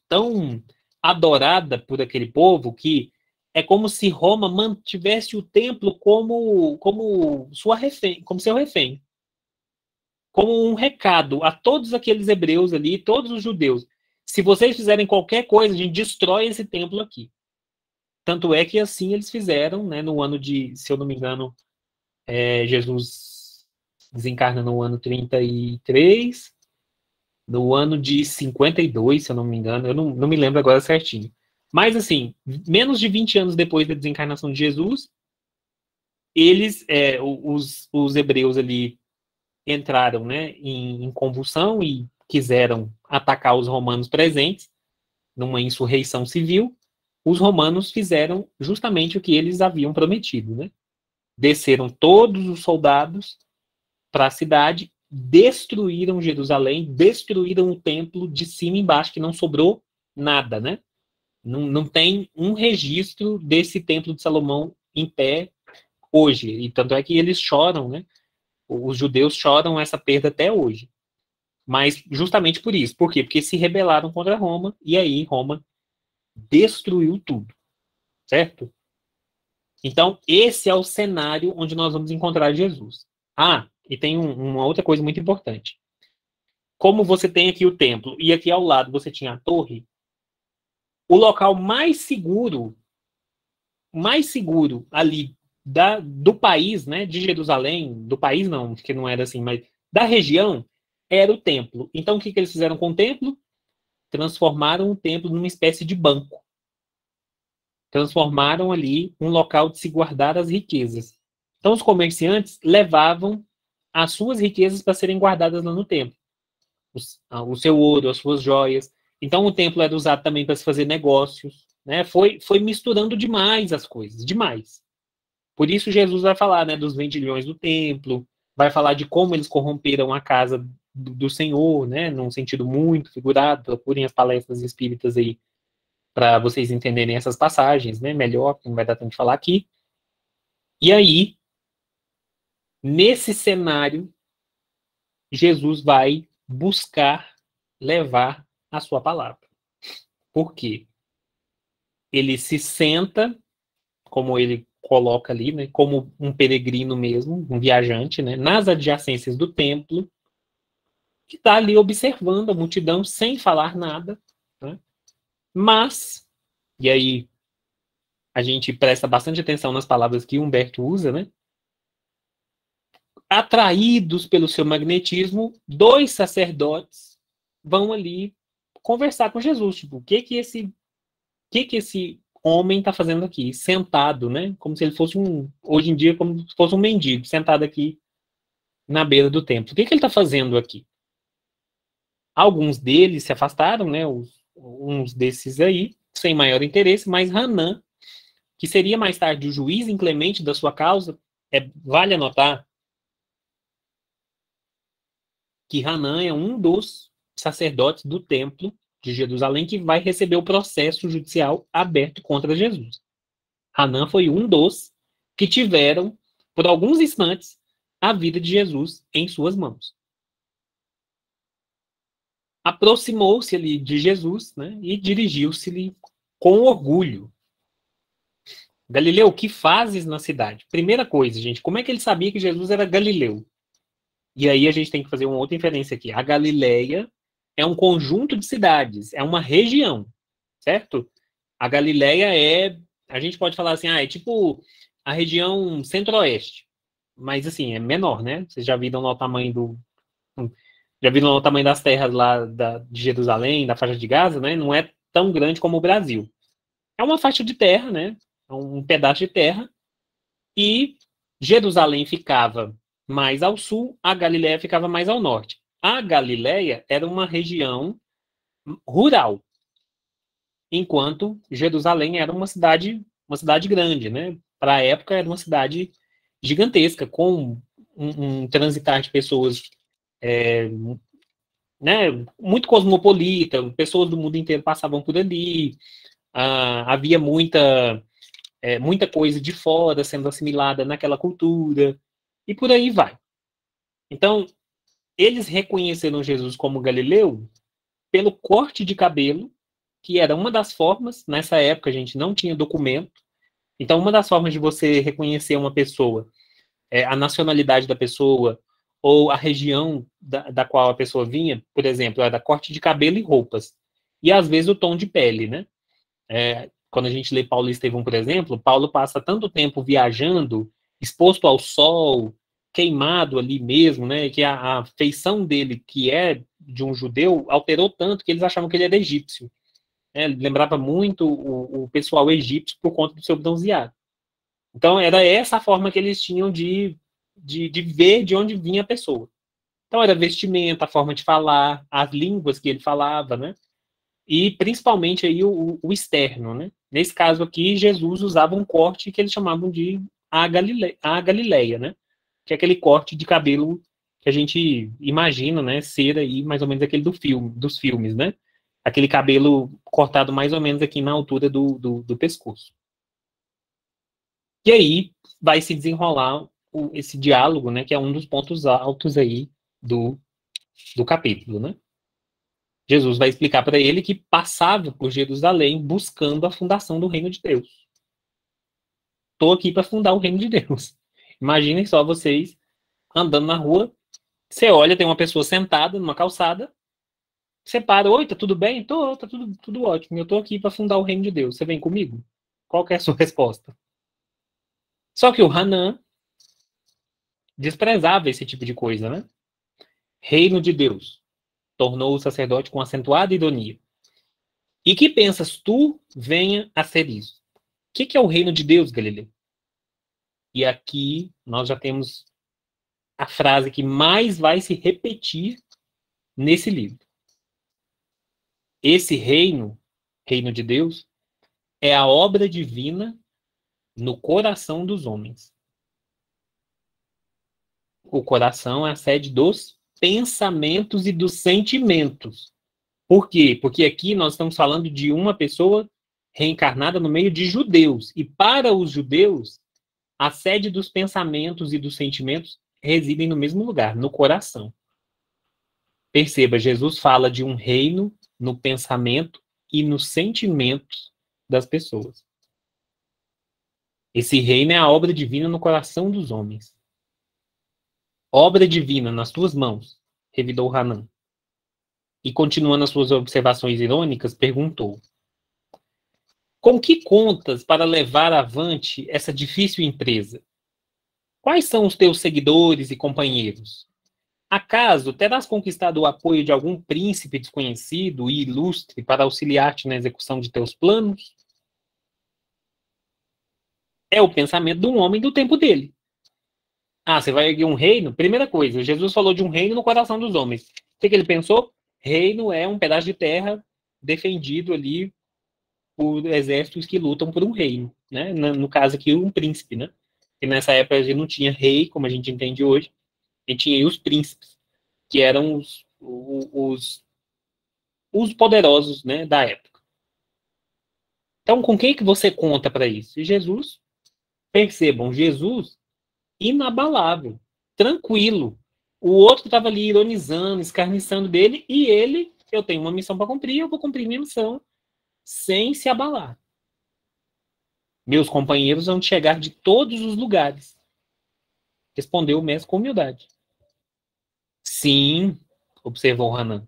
Speaker 1: tão adorada por aquele povo que é como se Roma mantivesse o templo como sua refém, como seu refém, como um recado a todos aqueles hebreus ali, todos os judeus. Se vocês fizerem qualquer coisa, a gente destrói esse templo aqui. Tanto é que assim eles fizeram, né, no ano de, se eu não me engano, Jesus desencarna no ano 33, no ano de 52, se eu não me engano, eu não me lembro agora certinho. Mas, assim, menos de 20 anos depois da desencarnação de Jesus, eles, os hebreus ali entraram, né, em convulsão e quiseram atacar os romanos presentes numa insurreição civil. Os romanos fizeram justamente o que eles haviam prometido, né? Desceram todos os soldados para a cidade, destruíram Jerusalém, destruíram o templo de cima e embaixo, que não sobrou nada, né? Não tem um registro desse templo de Salomão em pé hoje. E tanto é que eles choram, né? Os judeus choram essa perda até hoje. Mas justamente por isso. Por quê? Porque se rebelaram contra Roma, e aí Roma destruiu tudo. Certo? Então, esse é o cenário onde nós vamos encontrar Jesus. Ah, e tem uma outra coisa muito importante. Como você tem aqui o templo e aqui ao lado você tinha a torre, o local mais seguro ali do país, né, de Jerusalém, do país não, porque não era assim, mas da região, era o templo. Então, o que eles fizeram com o templo? Transformaram o templo numa espécie de banco. Transformaram ali um local de se guardar as riquezas. Então, os comerciantes levavam as suas riquezas para serem guardadas lá no templo. O seu ouro, as suas joias. Então, o templo era usado também para se fazer negócios. Né? Foi misturando demais as coisas, demais. Por isso, Jesus vai falar, né, dos vendilhões do templo, vai falar de como eles corromperam a casa do Senhor, né, num sentido muito figurado. Procurem as palestras espíritas aí para vocês entenderem essas passagens, né, melhor, não vai dar tempo de falar aqui. E aí, nesse cenário, Jesus vai buscar levar a sua palavra. Por quê? Ele se senta, como ele coloca ali, né, como um peregrino mesmo, um viajante, né, nas adjacências do templo, que está ali observando a multidão sem falar nada, né, Mas, e aí a gente presta bastante atenção nas palavras que Humberto usa, né? Atraídos pelo seu magnetismo, dois sacerdotes vão ali conversar com Jesus, tipo, o que que esse homem está fazendo aqui, sentado, né? Como se ele fosse hoje em dia, como se fosse um mendigo, sentado aqui na beira do templo. O que que ele está fazendo aqui? Alguns deles se afastaram, né? Uns desses aí, sem maior interesse, mas Hanã, que seria mais tarde o juiz inclemente da sua causa, vale anotar que Hanã é um dos sacerdotes do templo de Jerusalém que vai receber o processo judicial aberto contra Jesus. Hanã foi um dos que tiveram, por alguns instantes, a vida de Jesus em suas mãos. Aproximou-se ali de Jesus, né, e dirigiu-se-lhe com orgulho. Galileu, o que fazes na cidade? Primeira coisa, gente, como é que ele sabia que Jesus era Galileu? E aí a gente tem que fazer uma outra inferência aqui. A Galileia é um conjunto de cidades, é uma região, certo? A Galileia a gente pode falar assim, é tipo a região centro-oeste, mas assim, é menor, né? Vocês já viram o tamanho das terras lá de Jerusalém, da faixa de Gaza, né? Não é tão grande como o Brasil. É uma faixa de terra, né? É um pedaço de terra, e Jerusalém ficava mais ao sul, a Galiléia ficava mais ao norte. A Galiléia era uma região rural, enquanto Jerusalém era uma cidade grande, né? Para a época era uma cidade gigantesca, com um transitar de pessoas, né, muito cosmopolita, pessoas do mundo inteiro passavam por ali, havia muita coisa de fora sendo assimilada naquela cultura, e por aí vai. Então, eles reconheceram Jesus como Galileu pelo corte de cabelo, que era uma das formas, nessa época a gente não tinha documento, então uma das formas de você reconhecer uma pessoa, a nacionalidade da pessoa, ou a região da qual a pessoa vinha, por exemplo, era corte de cabelo e roupas. E às vezes o tom de pele, né? Quando a gente lê Paulo e Estevão, por exemplo, Paulo passa tanto tempo viajando, exposto ao sol, queimado ali mesmo, né? Que a feição dele, que é de um judeu, alterou tanto que eles achavam que ele era egípcio. Né? Ele lembrava muito o pessoal egípcio por conta do seu bronzeado. Então, era essa a forma que eles tinham de ver de onde vinha a pessoa. Então, era vestimenta, a forma de falar, as línguas que ele falava, né? E principalmente aí o externo, né? Nesse caso aqui, Jesus usava um corte que eles chamavam de a Galileia, né? Que é aquele corte de cabelo que a gente imagina, né? Ser aí mais ou menos aquele dos filmes, né? Aquele cabelo cortado mais ou menos aqui na altura do pescoço. E aí vai se desenrolar esse diálogo, né? Que é um dos pontos altos aí do capítulo, né? Jesus vai explicar para ele que passava por Jerusalém buscando a fundação do reino de Deus. Estou aqui para fundar o reino de Deus. Imaginem só vocês andando na rua, você olha, tem uma pessoa sentada numa calçada, você para, oi, tá tudo bem? Tá tudo ótimo. Eu estou aqui para fundar o reino de Deus. Você vem comigo? Qual que é a sua resposta? Só que o Hanan desprezava esse tipo de coisa, né? Reino de Deus. Tornou o sacerdote com acentuada ironia. E que pensas tu venha a ser isso? O que é o reino de Deus, Galileu? E aqui nós já temos a frase que mais vai se repetir nesse livro. Esse reino, reino de Deus, é a obra divina no coração dos homens. O coração é a sede dos pensamentos e dos sentimentos. Por quê? Porque aqui nós estamos falando de uma pessoa reencarnada no meio de judeus. E para os judeus, a sede dos pensamentos e dos sentimentos residem no mesmo lugar, no coração. Perceba, Jesus fala de um reino no pensamento e nos sentimentos das pessoas. Esse reino é a obra divina no coração dos homens. Obra divina nas tuas mãos, revidou Hanan. E continuando as suas observações irônicas, perguntou: Com que contas para levar avante essa difícil empresa? Quais são os teus seguidores e companheiros? Acaso terás conquistado o apoio de algum príncipe desconhecido e ilustre para auxiliar-te na execução de teus planos? É o pensamento de um homem do tempo dele. Ah, você vai erguer um reino? Primeira coisa, Jesus falou de um reino no coração dos homens. O que ele pensou? Reino é um pedaço de terra defendido ali por exércitos que lutam por um reino, né? No caso aqui, um príncipe, né? E nessa época a gente não tinha rei, como a gente entende hoje, e tinha aí os príncipes, que eram os poderosos, né, da época. Então, com quem que você conta para isso? Jesus, percebam, Jesus inabalável, tranquilo. O outro estava ali ironizando, escarniçando dele, e ele, eu tenho uma missão para cumprir, eu vou cumprir minha missão sem se abalar. Meus companheiros vão chegar de todos os lugares. Respondeu o mestre com humildade. Sim, observou Hanan.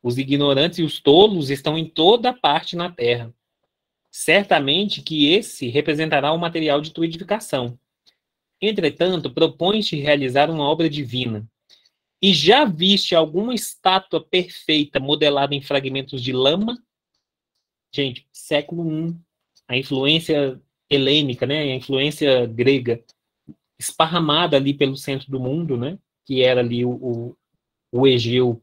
Speaker 1: Os ignorantes e os tolos estão em toda parte na terra. Certamente que esse representará o material de tua edificação. Entretanto, propões-te realizar uma obra divina. E já viste alguma estátua perfeita modelada em fragmentos de lama? Gente, século I, a influência helênica, né, a influência grega, esparramada ali pelo centro do mundo, né, que era ali o Egeu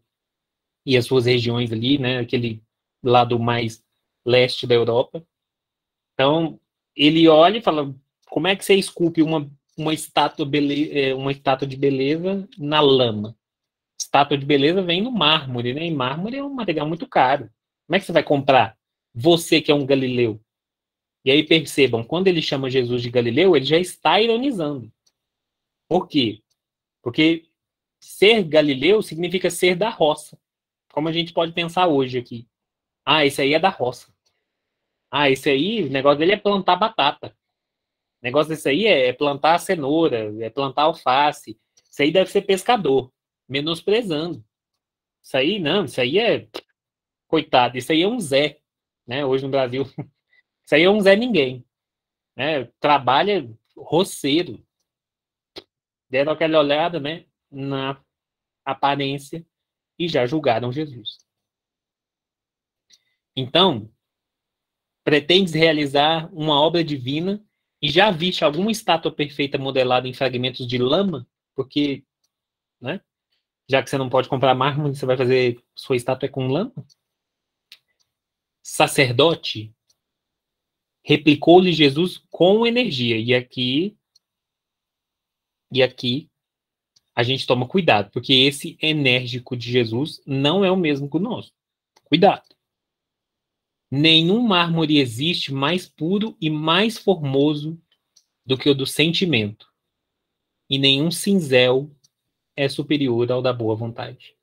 Speaker 1: e as suas regiões ali, né, aquele lado mais leste da Europa. Então, ele olha e fala, como é que você esculpe uma estátua de beleza na lama? Estátua de beleza vem no mármore, né? E mármore é um material muito caro. Como é que você vai comprar? Você que é um galileu. E aí percebam, quando ele chama Jesus de Galileu, ele já está ironizando. Por quê? Porque ser galileu significa ser da roça. Como a gente pode pensar hoje aqui. Ah, esse aí é da roça. Ah, esse aí, o negócio dele é plantar batata. O negócio desse aí é plantar cenoura, é plantar alface. Isso aí deve ser pescador, menosprezando. Isso aí, não, isso aí é, coitado, isso aí é um Zé, né? Hoje no Brasil, isso aí é um Zé ninguém, né? Trabalha roceiro. Deram aquela olhada, né, na aparência e já julgaram Jesus. Então, pretendes realizar uma obra divina e já viste alguma estátua perfeita modelada em fragmentos de lama? Porque, né, já que você não pode comprar mármore, você vai fazer sua estátua com lama? Sacerdote, replicou-lhe Jesus com energia. E aqui a gente toma cuidado, porque esse enérgico de Jesus não é o mesmo que o nosso. Cuidado. Nenhum mármore existe mais puro e mais formoso do que o do sentimento, e nenhum cinzel é superior ao da boa vontade.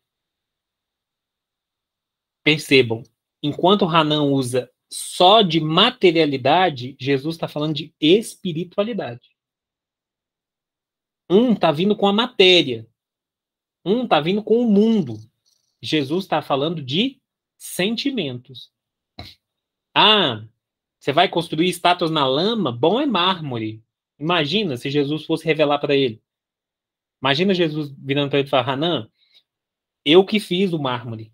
Speaker 1: Percebam, enquanto Hanan usa só de materialidade, Jesus está falando de espiritualidade. Um está vindo com a matéria, um está vindo com o mundo. Jesus está falando de sentimentos. Ah, você vai construir estátuas na lama? Bom é mármore. Imagina se Jesus fosse revelar para ele. Imagina Jesus virando para ele e falar, Hanan, eu que fiz o mármore.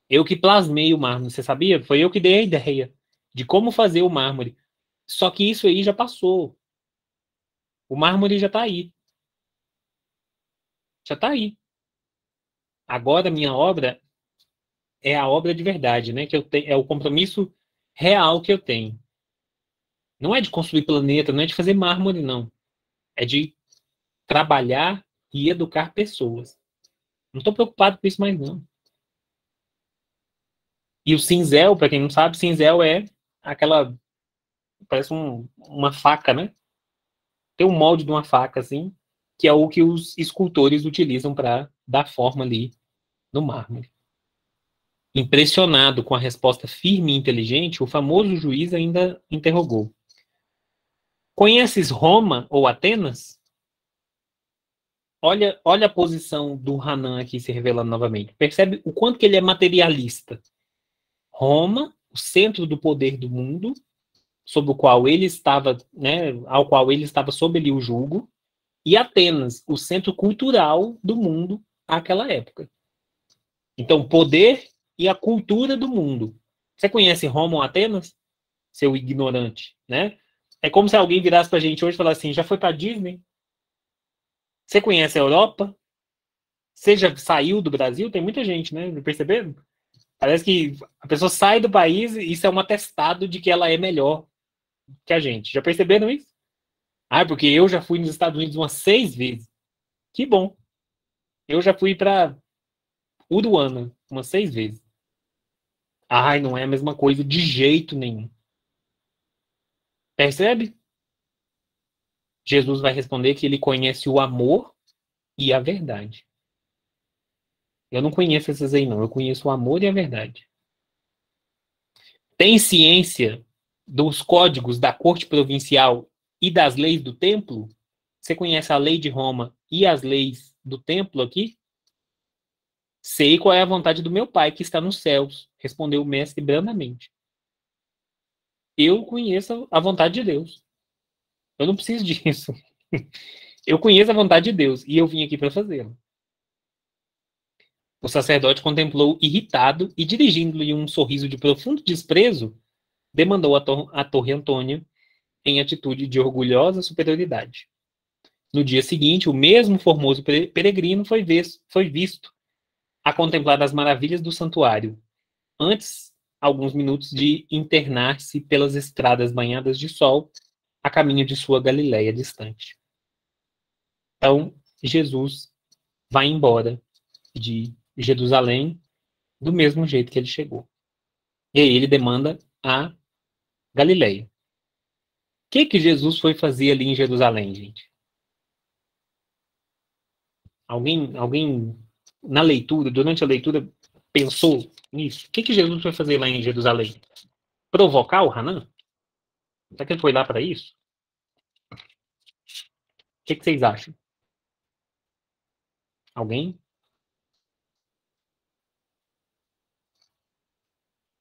Speaker 1: Eu que plasmei o mármore, você sabia? Foi eu que dei a ideia de como fazer o mármore. Só que isso aí já passou. O mármore já está aí. Já está aí. Agora, minha obra é a obra de verdade, né? Que eu tenho, é o compromisso real que eu tenho. Não é de construir planeta, não é de fazer mármore, não. É de trabalhar e educar pessoas. Não estou preocupado com isso mais, não. E o cinzel, para quem não sabe, cinzel é aquela. Parece uma faca, né? Tem um molde de uma faca, assim, que é o que os escultores utilizam para dar forma ali no mármore. Impressionado com a resposta firme e inteligente, o famoso juiz ainda interrogou: Conheces Roma ou Atenas? Olha a posição do Hanan aqui se revelando novamente. Percebe o quanto que ele é materialista. Roma o centro do poder do mundo, sobre o qual ele estava, né, ao qual ele estava sob ali o jugo, e Atenas, o centro cultural do mundo àquela época. Então, poder e a cultura do mundo. Você conhece Roma ou Atenas? Seu ignorante, né? É como se alguém virasse pra gente hoje e falasse assim, já foi pra Disney? Você conhece a Europa? Você já saiu do Brasil? Tem muita gente, né? Perceberam? Parece que a pessoa sai do país e isso é um atestado de que ela é melhor que a gente. Já perceberam isso? Ah, porque eu já fui nos Estados Unidos umas 6 vezes. Que bom. Eu já fui para Uruana umas 6 vezes. Ai, não é a mesma coisa de jeito nenhum. Percebe? Jesus vai responder que ele conhece o amor e a verdade. Eu não conheço essas aí, não. Eu conheço o amor e a verdade. Tem ciência dos códigos da corte provincial e das leis do templo? Você conhece a lei de Roma e as leis do templo aqui? Sei qual é a vontade do meu pai que está nos céus, respondeu o mestre brandamente. Eu conheço a vontade de Deus. Eu não preciso disso. Eu conheço a vontade de Deus e eu vim aqui para fazê-lo. O sacerdote contemplou irritado e, dirigindo-lhe um sorriso de profundo desprezo, demandou a torre Antônia em atitude de orgulhosa superioridade. No dia seguinte, o mesmo formoso peregrino foi visto a contemplar as maravilhas do santuário, antes, alguns minutos, de internar-se pelas estradas banhadas de sol a caminho de sua Galiléia distante. Então, Jesus vai embora de Jerusalém do mesmo jeito que ele chegou. E aí ele demanda a Galiléia. O que Jesus foi fazer ali em Jerusalém, gente? Alguém na leitura, durante a leitura, pensou nisso? O que Jesus foi fazer lá em Jerusalém? Provocar o Hanan? Será que ele foi lá para isso? O que vocês acham? Alguém?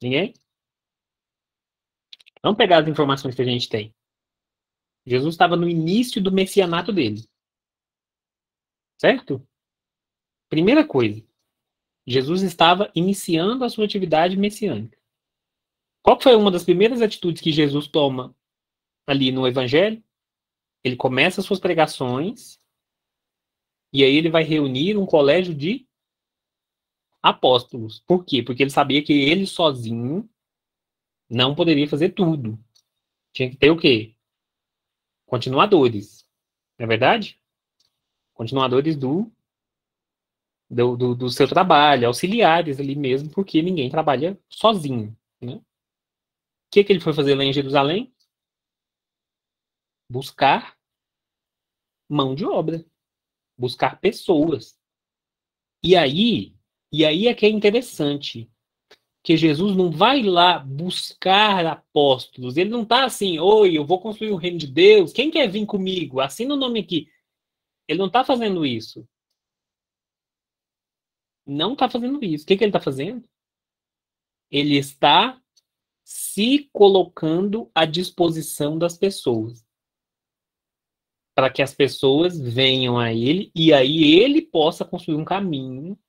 Speaker 1: Ninguém? Vamos pegar as informações que a gente tem. Jesus estava no início do messianato dele. Certo? Primeira coisa. Jesus estava iniciando a sua atividade messiânica. Qual foi uma das primeiras atitudes que Jesus toma ali no Evangelho? Ele começa as suas pregações e aí ele vai reunir um colégio de apóstolos. Por quê? Porque ele sabia que ele sozinho não poderia fazer tudo. Tinha que ter o quê? Continuadores. Não é verdade? Continuadores do seu trabalho, auxiliares ali mesmo, porque ninguém trabalha sozinho. Né? O que ele foi fazer lá em Jerusalém? Buscar mão de obra. Buscar pessoas. E aí é que é interessante. Que Jesus não vai lá buscar apóstolos. Ele não está assim, oi, eu vou construir o reino de Deus. Quem quer vir comigo? Assina o nome aqui. Ele não está fazendo isso. Não está fazendo isso. O que ele está fazendo? Ele está se colocando à disposição das pessoas. Para que as pessoas venham a ele e aí ele possa construir um caminho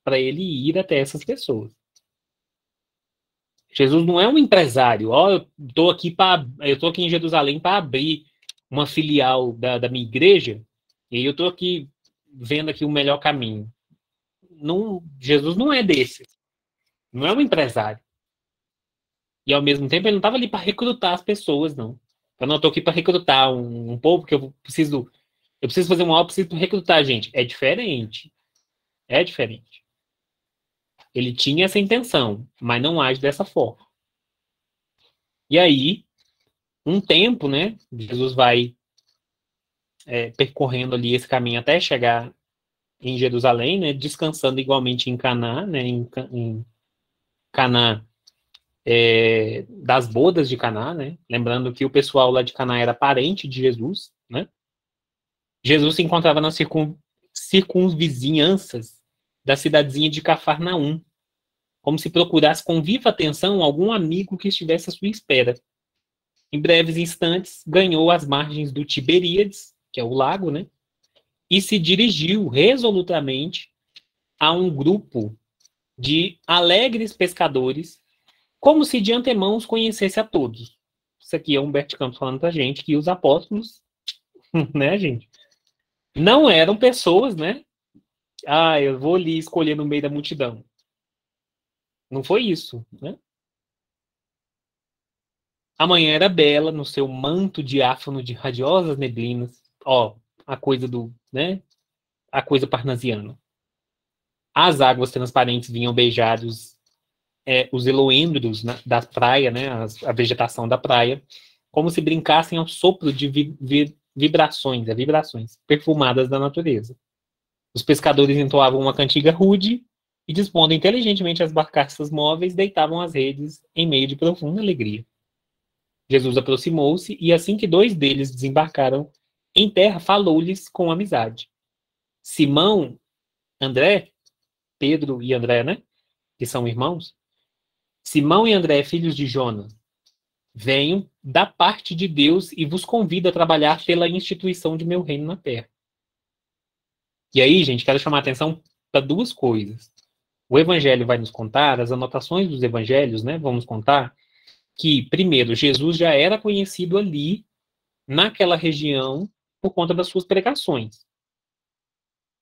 Speaker 1: para ele ir até essas pessoas. Jesus não é um empresário. Ó, eu tô aqui em Jerusalém para abrir uma filial da minha igreja e eu tô aqui vendo aqui o melhor caminho. Não, Jesus não é desse. Não é um empresário. E ao mesmo tempo ele não estava ali para recrutar as pessoas, não. Eu não estou aqui para recrutar um povo que eu preciso fazer uma obra, preciso recrutar gente. É diferente. É diferente. Ele tinha essa intenção, mas não age dessa forma. E aí, um tempo, né? Jesus vai percorrendo ali esse caminho até chegar em Jerusalém, né? Descansando igualmente em Caná, né? Em Caná das bodas de Caná, né? Lembrando que o pessoal lá de Caná era parente de Jesus, né? Jesus se encontrava nas circunvizinhanças da cidadezinha de Cafarnaum, como se procurasse com viva atenção algum amigo que estivesse à sua espera. Em breves instantes, ganhou as margens do Tiberíades, que é o lago, né? E se dirigiu resolutamente a um grupo de alegres pescadores, como se de antemão os conhecesse a todos. Isso aqui é Humberto Campos falando pra gente que os apóstolos, né, gente, não eram pessoas, né? Ah, eu vou ali escolher no meio da multidão. Não foi isso, né? A manhã era bela, no seu manto diáfano de radiosas neblinas. Ó, a coisa do, né? A coisa parnasiana. As águas transparentes vinham beijar os eloendros, né, da praia, né? A vegetação da praia, como se brincassem ao sopro de vibrações perfumadas da natureza. Os pescadores entoavam uma cantiga rude e, dispondo inteligentemente as barcaças móveis, deitavam as redes em meio de profunda alegria. Jesus aproximou-se e, assim que dois deles desembarcaram em terra, falou-lhes com amizade. Simão, André, Pedro e André, né? Que são irmãos. Simão e André, filhos de Jonas, venho da parte de Deus e vos convido a trabalhar pela instituição de meu reino na terra. E aí, gente, quero chamar a atenção para duas coisas. O Evangelho vai nos contar, as anotações dos Evangelhos, né? Vamos contar que, primeiro, Jesus já era conhecido ali, naquela região, por conta das suas pregações.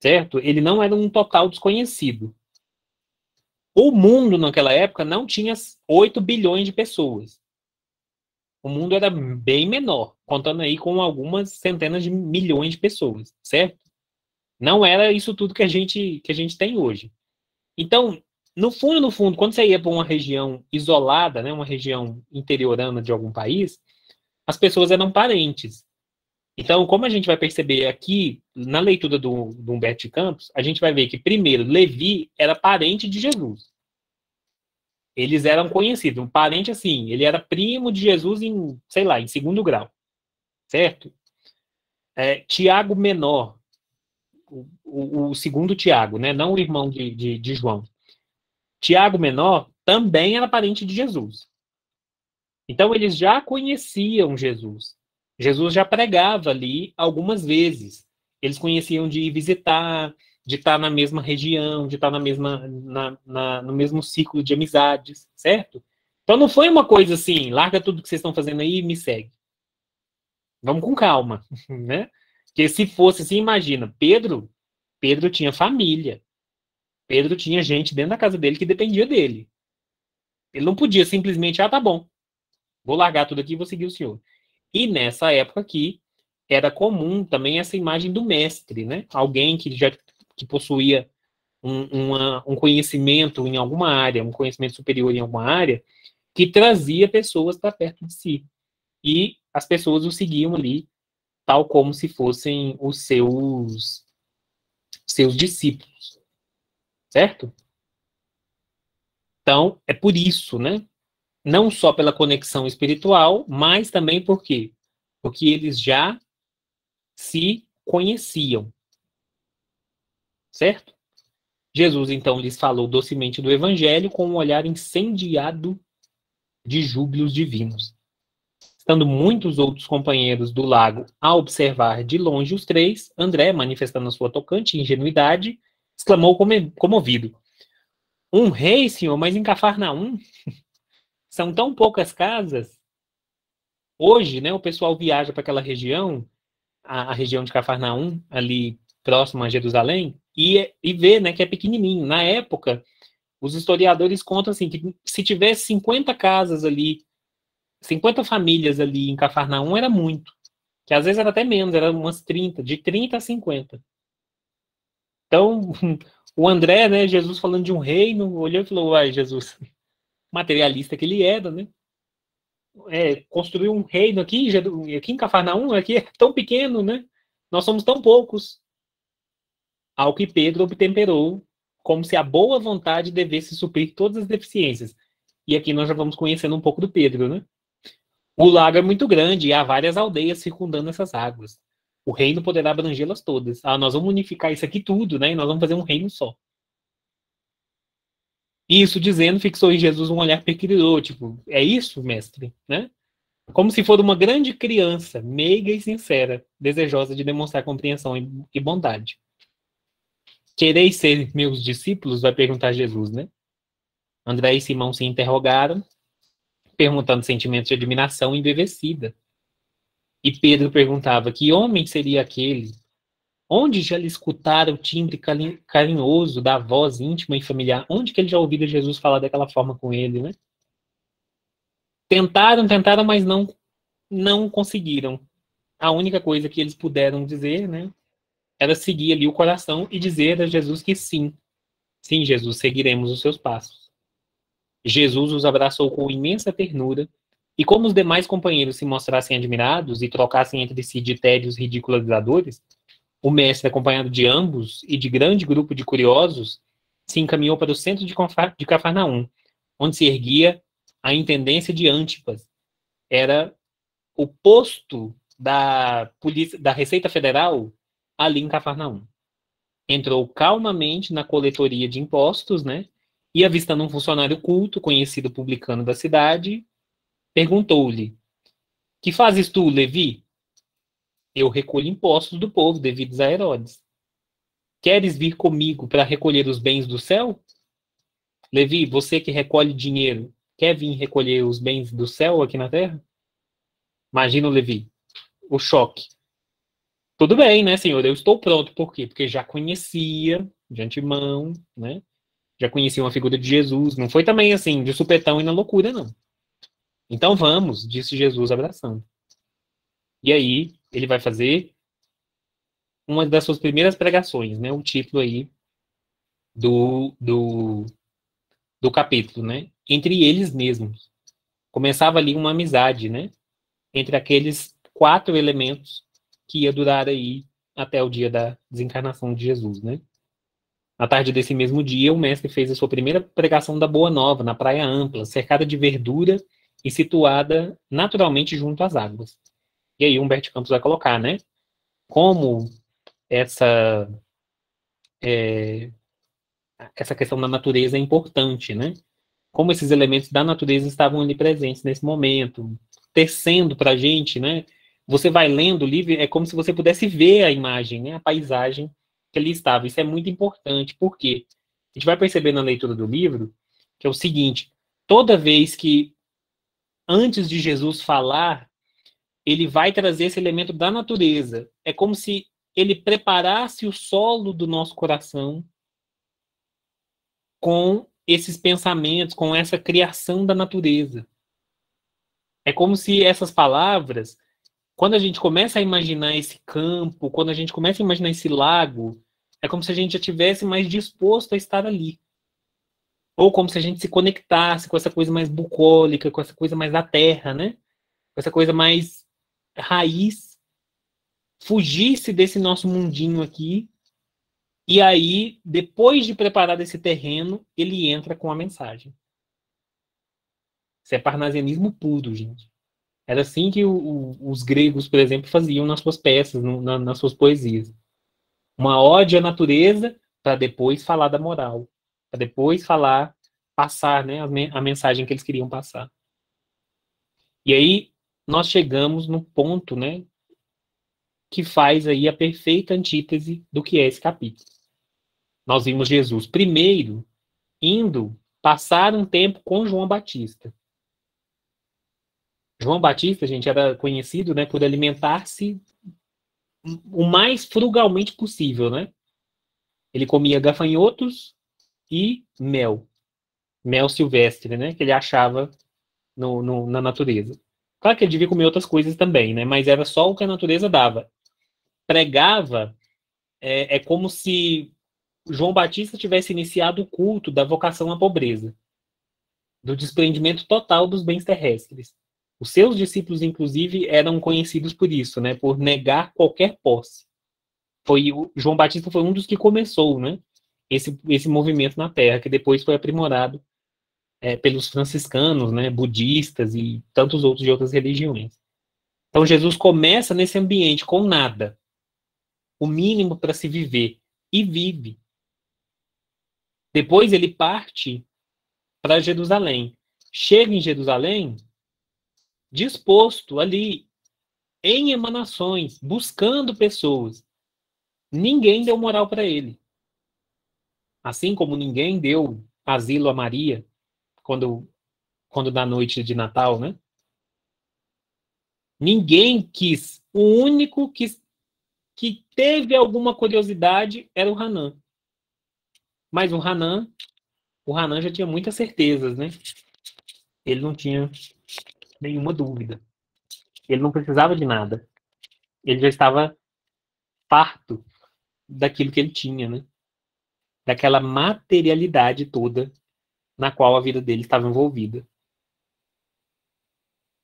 Speaker 1: Certo? Ele não era um total desconhecido. O mundo, naquela época, não tinha 8 bilhões de pessoas. O mundo era bem menor, contando aí com algumas centenas de milhões de pessoas, certo? Não era isso tudo que a gente tem hoje. Então, no fundo, quando você ia para uma região isolada, né, uma região interiorana de algum país, as pessoas eram parentes. Então, como a gente vai perceber aqui, na leitura do Humberto de Campos, a gente vai ver que, primeiro, Levi era parente de Jesus. Eles eram conhecidos. Um parente, assim, ele era primo de Jesus em, sei lá, em segundo grau. Certo? Tiago Menor, o segundo Tiago, né? Não o irmão de João. Tiago Menor também era parente de Jesus. Então, eles já conheciam Jesus. Jesus já pregava ali algumas vezes. Eles conheciam de ir visitar, de estar na mesma região, de estar no mesmo círculo de amizades, certo? Então, não foi uma coisa assim, larga tudo que vocês estão fazendo aí e me segue. Vamos com calma, né? Porque se fosse assim, imagina, Pedro tinha família. Pedro tinha gente dentro da casa dele que dependia dele. Ele não podia simplesmente, tá bom, vou largar tudo aqui e vou seguir o senhor. E nessa época aqui, era comum também essa imagem do mestre, né? Alguém que possuía um conhecimento em alguma área, um conhecimento superior em alguma área, que trazia pessoas para perto de si. E as pessoas o seguiam ali, tal como se fossem os seus discípulos, certo? Então, é por isso, né? Não só pela conexão espiritual, mas também por quê? Porque eles já se conheciam, certo? Jesus, então, lhes falou docemente do evangelho com um olhar incendiado de júbilos divinos. Estando muitos outros companheiros do lago a observar de longe os três, André, manifestando a sua tocante ingenuidade, exclamou comovido: Um rei, senhor, mas em Cafarnaum são tão poucas casas. Hoje, né, o pessoal viaja para aquela região, a região de Cafarnaum, ali próximo a Jerusalém, e vê, né, que é pequenininho. Na época, os historiadores contam assim, que se tivesse 50 casas ali, 50 famílias ali em Cafarnaum, era muito. Que às vezes era até menos, era umas 30, de 30 a 50. Então, o André, né, Jesus falando de um reino, olhou e falou: Uai, Jesus, materialista que ele era, né? Construir um reino aqui em Cafarnaum, aqui é tão pequeno, né? Nós somos tão poucos. Ao que Pedro obtemperou, como se a boa vontade devesse suprir todas as deficiências. E aqui nós já vamos conhecendo um pouco do Pedro, né? O lago é muito grande e há várias aldeias circundando essas águas. O reino poderá abrangê-las todas. Nós vamos unificar isso aqui tudo, né? E nós vamos fazer um reino só. Isso dizendo, fixou em Jesus um olhar pequenino, tipo, é isso, mestre, né? Como se for uma grande criança, meiga e sincera, desejosa de demonstrar compreensão e bondade. Quereis ser meus discípulos? Vai perguntar Jesus, né? André e Simão se interrogaram, perguntando sentimentos de admiração embevecida. E Pedro perguntava: que homem seria aquele? Onde já lhe escutara o timbre carinhoso da voz íntima e familiar? Onde que ele já ouvira Jesus falar daquela forma com ele, né? Tentaram, mas não conseguiram. A única coisa que eles puderam dizer, né, era seguir ali o coração e dizer a Jesus que sim. Sim, Jesus, seguiremos os seus passos. Jesus os abraçou com imensa ternura, e como os demais companheiros se mostrassem admirados e trocassem entre si ditérios ridicularizadores, o mestre, acompanhado de ambos e de grande grupo de curiosos, se encaminhou para o centro de Cafarnaum, onde se erguia a intendência de Antipas. Era o posto da polícia, da Receita Federal ali em Cafarnaum. Entrou calmamente na coletoria de impostos, né? E avistando um funcionário culto, conhecido publicano da cidade, perguntou-lhe: que fazes tu, Levi? Eu recolho impostos do povo devidos a Herodes. Queres vir comigo para recolher os bens do céu? Levi, você que recolhe dinheiro, quer vir recolher os bens do céu aqui na terra? Imagina o Levi, o choque. Tudo bem, né, senhor? Eu estou pronto. Por quê? Porque já conhecia de antemão, né? Já conhecia uma figura de Jesus. Não foi também assim, de supetão e na loucura, não. Então vamos, disse Jesus abraçando. E aí, ele vai fazer uma das suas primeiras pregações, né? O título aí do, do, do capítulo, né? Entre eles mesmos. Começava ali uma amizade, né? Entre aqueles 4 elementos que ia durar aí até o dia da desencarnação de Jesus, né? Na tarde desse mesmo dia, o mestre fez a sua primeira pregação da Boa Nova, na Praia Ampla, cercada de verdura e situada naturalmente junto às águas. E aí Humberto Campos vai colocar, né? Como essa, essa questão da natureza é importante, né? Como esses elementos da natureza estavam ali presentes nesse momento, tecendo para a gente, né? Você vai lendo o livro, é como se você pudesse ver a imagem, né? A paisagem que ali estava. Isso é muito importante, porque a gente vai perceber na leitura do livro que é o seguinte: toda vez que antes de Jesus falar, ele vai trazer esse elemento da natureza. É como se ele preparasse o solo do nosso coração com esses pensamentos, com essa criação da natureza. É como se essas palavras, quando a gente começa a imaginar esse campo, quando a gente começa a imaginar esse lago, é como se a gente já tivesse mais disposto a estar ali. Ou como se a gente se conectasse com essa coisa mais bucólica, com essa coisa mais da terra, né? Com essa coisa mais raiz, fugisse desse nosso mundinho aqui, e aí, depois de preparar esse terreno, ele entra com a mensagem. Isso é parnasianismo puro, gente. Era assim que os gregos, por exemplo, faziam nas suas peças, nas suas poesias. Uma ode à natureza para depois falar da moral, para depois falar, passar, né, a mensagem que eles queriam passar. E aí nós chegamos no ponto, né, que faz aí a perfeita antítese do que é esse capítulo. Nós vimos Jesus primeiro indo passar um tempo com João Batista. João Batista, gente, era conhecido, né, por alimentar-se o mais frugalmente possível, né? Ele comia gafanhotos e mel. Mel silvestre, né? Que ele achava na natureza. Claro que ele devia comer outras coisas também, né? Mas era só o que a natureza dava. Pregava é como se João Batista tivesse iniciado o culto da vocação à pobreza, do desprendimento total dos bens terrestres. Os seus discípulos, inclusive, eram conhecidos por isso, né? Por negar qualquer posse. O João Batista foi um dos que começou, né? Esse movimento na Terra, que depois foi aprimorado pelos franciscanos, né? Budistas e tantos outros de outras religiões. Então Jesus começa nesse ambiente com nada, o mínimo para se viver, e vive. Depois ele parte para Jerusalém. Chega em Jerusalém disposto ali, em emanações, buscando pessoas. Ninguém deu moral para ele. Assim como ninguém deu asilo a Maria, quando da noite de Natal, né? Ninguém quis. O único que teve alguma curiosidade era o Hanan. Mas o Hanan já tinha muitas certezas, né? Ele não tinha nenhuma dúvida. Ele não precisava de nada. Ele já estava farto daquilo que ele tinha, né? Daquela materialidade toda na qual a vida dele estava envolvida.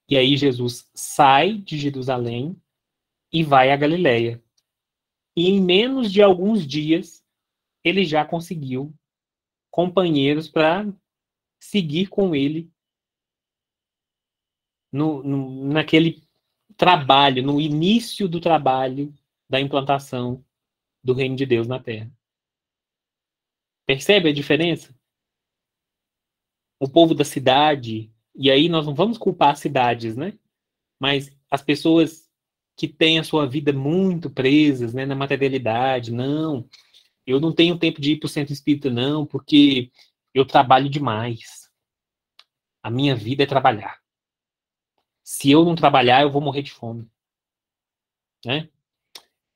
Speaker 1: E aí Jesus sai de Jerusalém e vai a Galileia. E em menos de alguns dias, ele já conseguiu companheiros para seguir com ele naquele trabalho, no início do trabalho da implantação do reino de Deus na Terra. Percebe a diferença? O povo da cidade, e aí nós não vamos culpar as cidades, né? Mas as pessoas que têm a sua vida muito presas, né, na materialidade, não, eu não tenho tempo de ir para o centro espírita, não, porque eu trabalho demais. A minha vida é trabalhar. Se eu não trabalhar, eu vou morrer de fome. Né?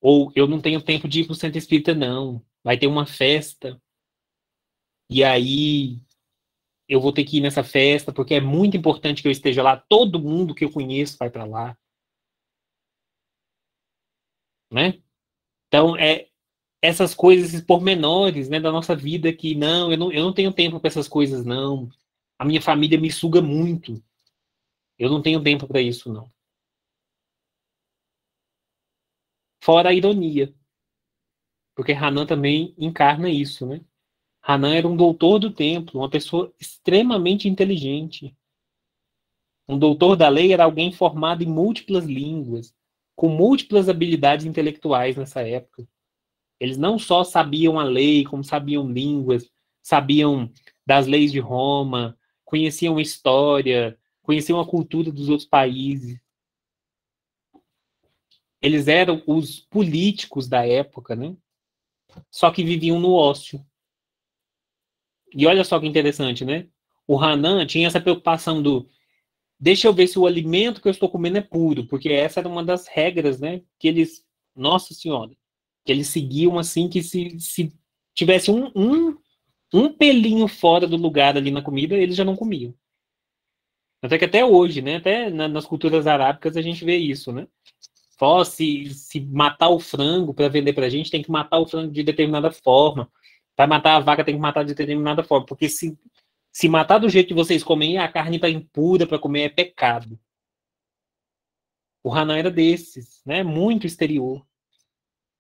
Speaker 1: Ou eu não tenho tempo de ir para o centro espírita, não. Vai ter uma festa, e aí eu vou ter que ir nessa festa, porque é muito importante que eu esteja lá. Todo mundo que eu conheço vai para lá. Né? Então, essas coisas, esses pormenores, né, da nossa vida que, não, eu não tenho tempo para essas coisas, não. A minha família me suga muito. Eu não tenho tempo para isso, não. Fora a ironia, porque Hanan também encarna isso, né? Hanan era um doutor do templo, uma pessoa extremamente inteligente. Um doutor da lei era alguém formado em múltiplas línguas, com múltiplas habilidades intelectuais nessa época. Eles não só sabiam a lei, como sabiam línguas, sabiam das leis de Roma, conheciam a história, conheciam a cultura dos outros países. Eles eram os políticos da época, né? Só que viviam no ócio. E olha só que interessante, né? O Hanan tinha essa preocupação do deixa eu ver se o alimento que eu estou comendo é puro, porque essa era uma das regras, né? Que eles, nossa senhora, que eles seguiam assim que se tivesse um pelinho fora do lugar ali na comida, eles já não comiam. Até que até hoje, né? Até nas culturas arábicas a gente vê isso, né? Só se matar o frango para vender para a gente, tem que matar o frango de determinada forma. Para matar a vaca, tem que matar de determinada forma. Porque se matar do jeito que vocês comem, a carne está impura para comer, é pecado. O Hanan era desses, né? Muito exterior.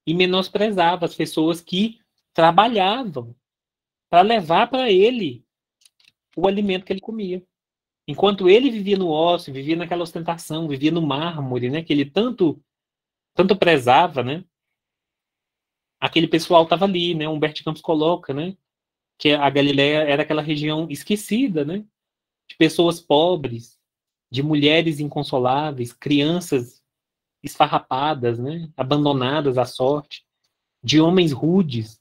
Speaker 1: E menosprezava as pessoas que trabalhavam para levar para ele o alimento que ele comia. Enquanto ele vivia no ócio, vivia naquela ostentação, vivia no mármore, né? Que ele tanto prezava, né? Aquele pessoal estava ali, né? Humberto Campos coloca, né? Que a Galileia era aquela região esquecida, né? De pessoas pobres, de mulheres inconsoláveis, crianças esfarrapadas, né? Abandonadas à sorte, de homens rudes,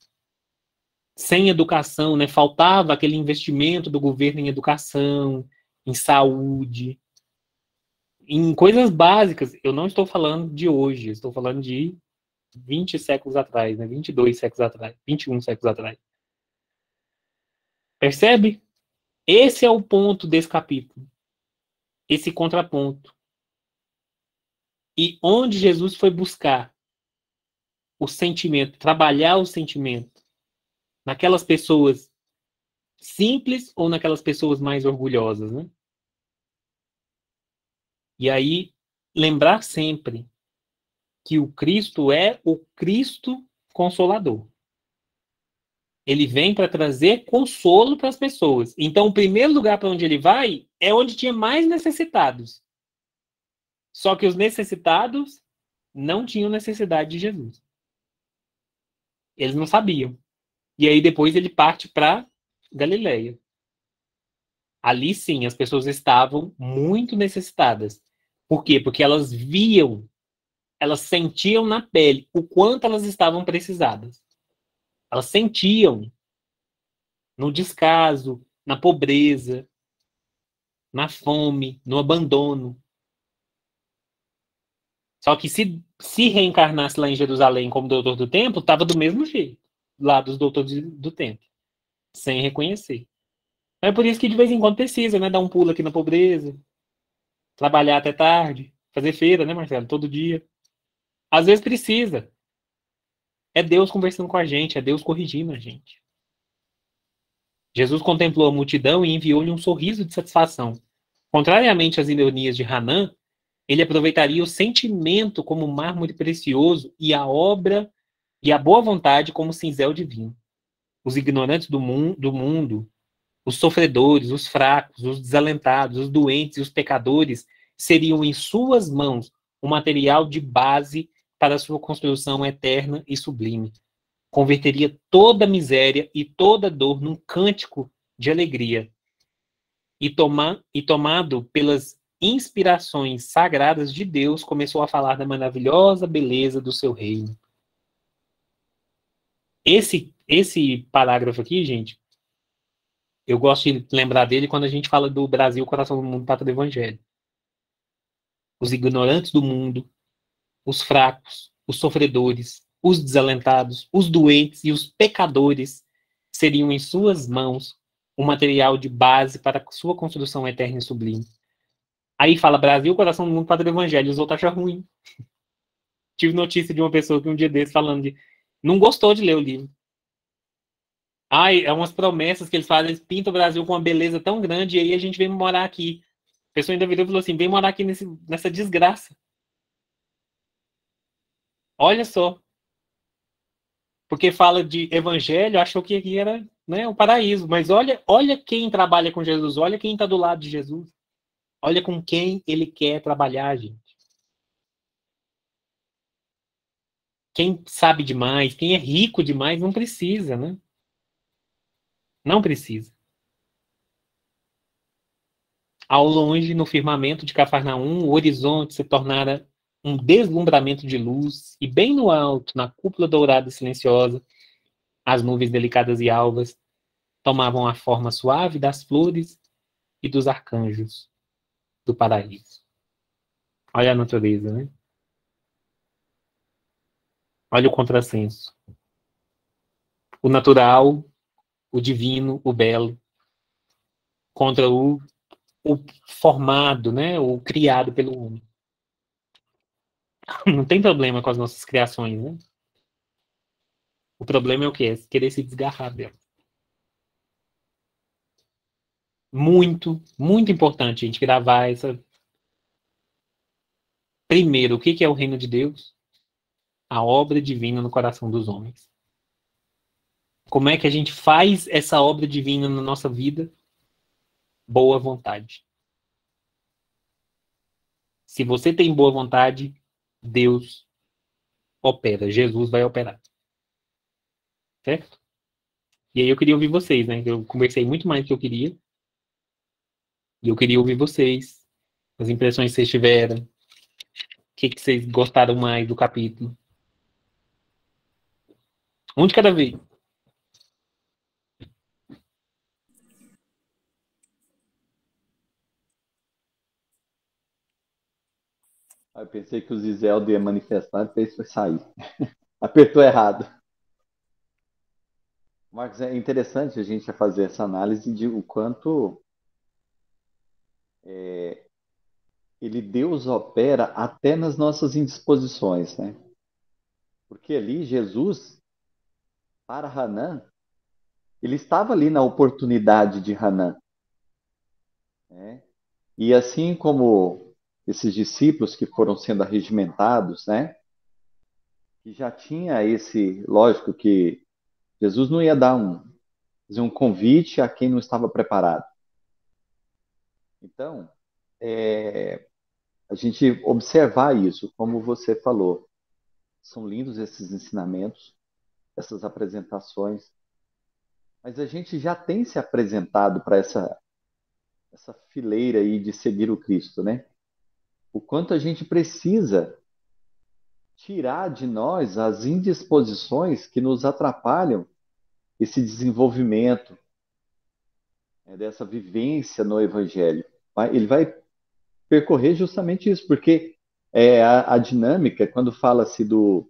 Speaker 1: sem educação, né? Faltava aquele investimento do governo em educação, em saúde, em coisas básicas. Eu não estou falando de hoje, estou falando de 20 séculos atrás, né? 22 séculos atrás, 21 séculos atrás. Percebe? Esse é o ponto desse capítulo, esse contraponto. E onde Jesus foi buscar o sentimento, trabalhar o sentimento, naquelas pessoas simples ou naquelas pessoas mais orgulhosas, né? E aí, lembrar sempre que o Cristo é o Cristo Consolador. Ele vem para trazer consolo para as pessoas. Então, o primeiro lugar para onde ele vai é onde tinha mais necessitados. Só que os necessitados não tinham necessidade de Jesus. Eles não sabiam. E aí depois ele parte para Galileia. Ali sim, as pessoas estavam muito necessitadas. Por quê? Porque elas viam, elas sentiam na pele o quanto elas estavam precisadas. Elas sentiam no descaso, na pobreza, na fome, no abandono. Só que se reencarnasse lá em Jerusalém como doutor do templo, estava do mesmo jeito, lá dos doutores do templo, sem reconhecer. É por isso que de vez em quando precisa, né? Dar um pulo aqui na pobreza, trabalhar até tarde, fazer feira, né, Marcelo? Todo dia. Às vezes precisa. É Deus conversando com a gente, é Deus corrigindo a gente. Jesus contemplou a multidão e enviou-lhe um sorriso de satisfação. Contrariamente às ironias de Hanan, ele aproveitaria o sentimento como mármore precioso e a obra e a boa vontade como cinzel divino. Os ignorantes do mundo, os sofredores, os fracos, os desalentados, os doentes e os pecadores seriam em suas mãos o material de base para a sua construção eterna e sublime. Converteria toda miséria e toda dor num cântico de alegria. E tomado pelas inspirações sagradas de Deus, começou a falar da maravilhosa beleza do seu reino. Esse parágrafo aqui, gente, eu gosto de lembrar dele quando a gente fala do Brasil, coração do mundo, pátria do evangelho. Os ignorantes do mundo, os fracos, os sofredores, os desalentados, os doentes e os pecadores seriam em suas mãos o material de base para a sua construção eterna e sublime. Aí fala Brasil, coração do mundo, pátria do evangelho, os outros acham ruim. Tive notícia de uma pessoa que um dia desse falando de não gostou de ler o livro. Ai, é umas promessas que eles fazem, eles pintam o Brasil com uma beleza tão grande, e aí a gente vem morar aqui. A pessoa ainda virou e falou assim: vem morar aqui nessa desgraça. Olha só. Porque fala de evangelho, achou que aqui era, né, o paraíso. Mas olha quem trabalha com Jesus, olha quem está do lado de Jesus. Olha com quem ele quer trabalhar, gente. Quem sabe demais, quem é rico demais, não precisa, né? Não precisa. Ao longe, no firmamento de Cafarnaum, o horizonte se tornara um deslumbramento de luz, e bem no alto, na cúpula dourada e silenciosa, as nuvens delicadas e alvas tomavam a forma suave das flores e dos arcanjos do paraíso. Olha a natureza, né? Olha o contrassenso. O natural, o divino, o belo, contra o formado, né? O criado pelo homem. Não tem problema com as nossas criações, né? O problema é o quê? É querer se desgarrar dela. Muito, muito importante a gente gravar essa. Primeiro, o que é o reino de Deus? A obra divina no coração dos homens. Como é que a gente faz essa obra divina na nossa vida? Boa vontade. Se você tem boa vontade, Deus opera, Jesus vai operar. Certo? E aí eu queria ouvir vocês, né? Eu conversei muito mais do que eu queria. E eu queria ouvir vocês, as impressões que vocês tiveram, o que vocês gostaram mais do capítulo. Um de cada vez.
Speaker 2: Eu pensei que o Zizeldo ia manifestar, fez foi sair. Apertou errado. Marcos, é interessante a gente fazer essa análise de o quanto Deus opera até nas nossas indisposições, né? Porque ali Jesus, para Hanã, ele estava ali na oportunidade de Hanã, né? E assim como esses discípulos que foram sendo arregimentados, né? Que já tinha esse, lógico que Jesus não ia dar fazer um convite a quem não estava preparado. Então, a gente observar isso, como você falou, são lindos esses ensinamentos, essas apresentações, mas a gente já tem se apresentado para essa fileira aí de seguir o Cristo, né? O quanto a gente precisa tirar de nós as indisposições que nos atrapalham esse desenvolvimento, dessa vivência no Evangelho. Ele vai percorrer justamente isso, porque a dinâmica, quando fala-se do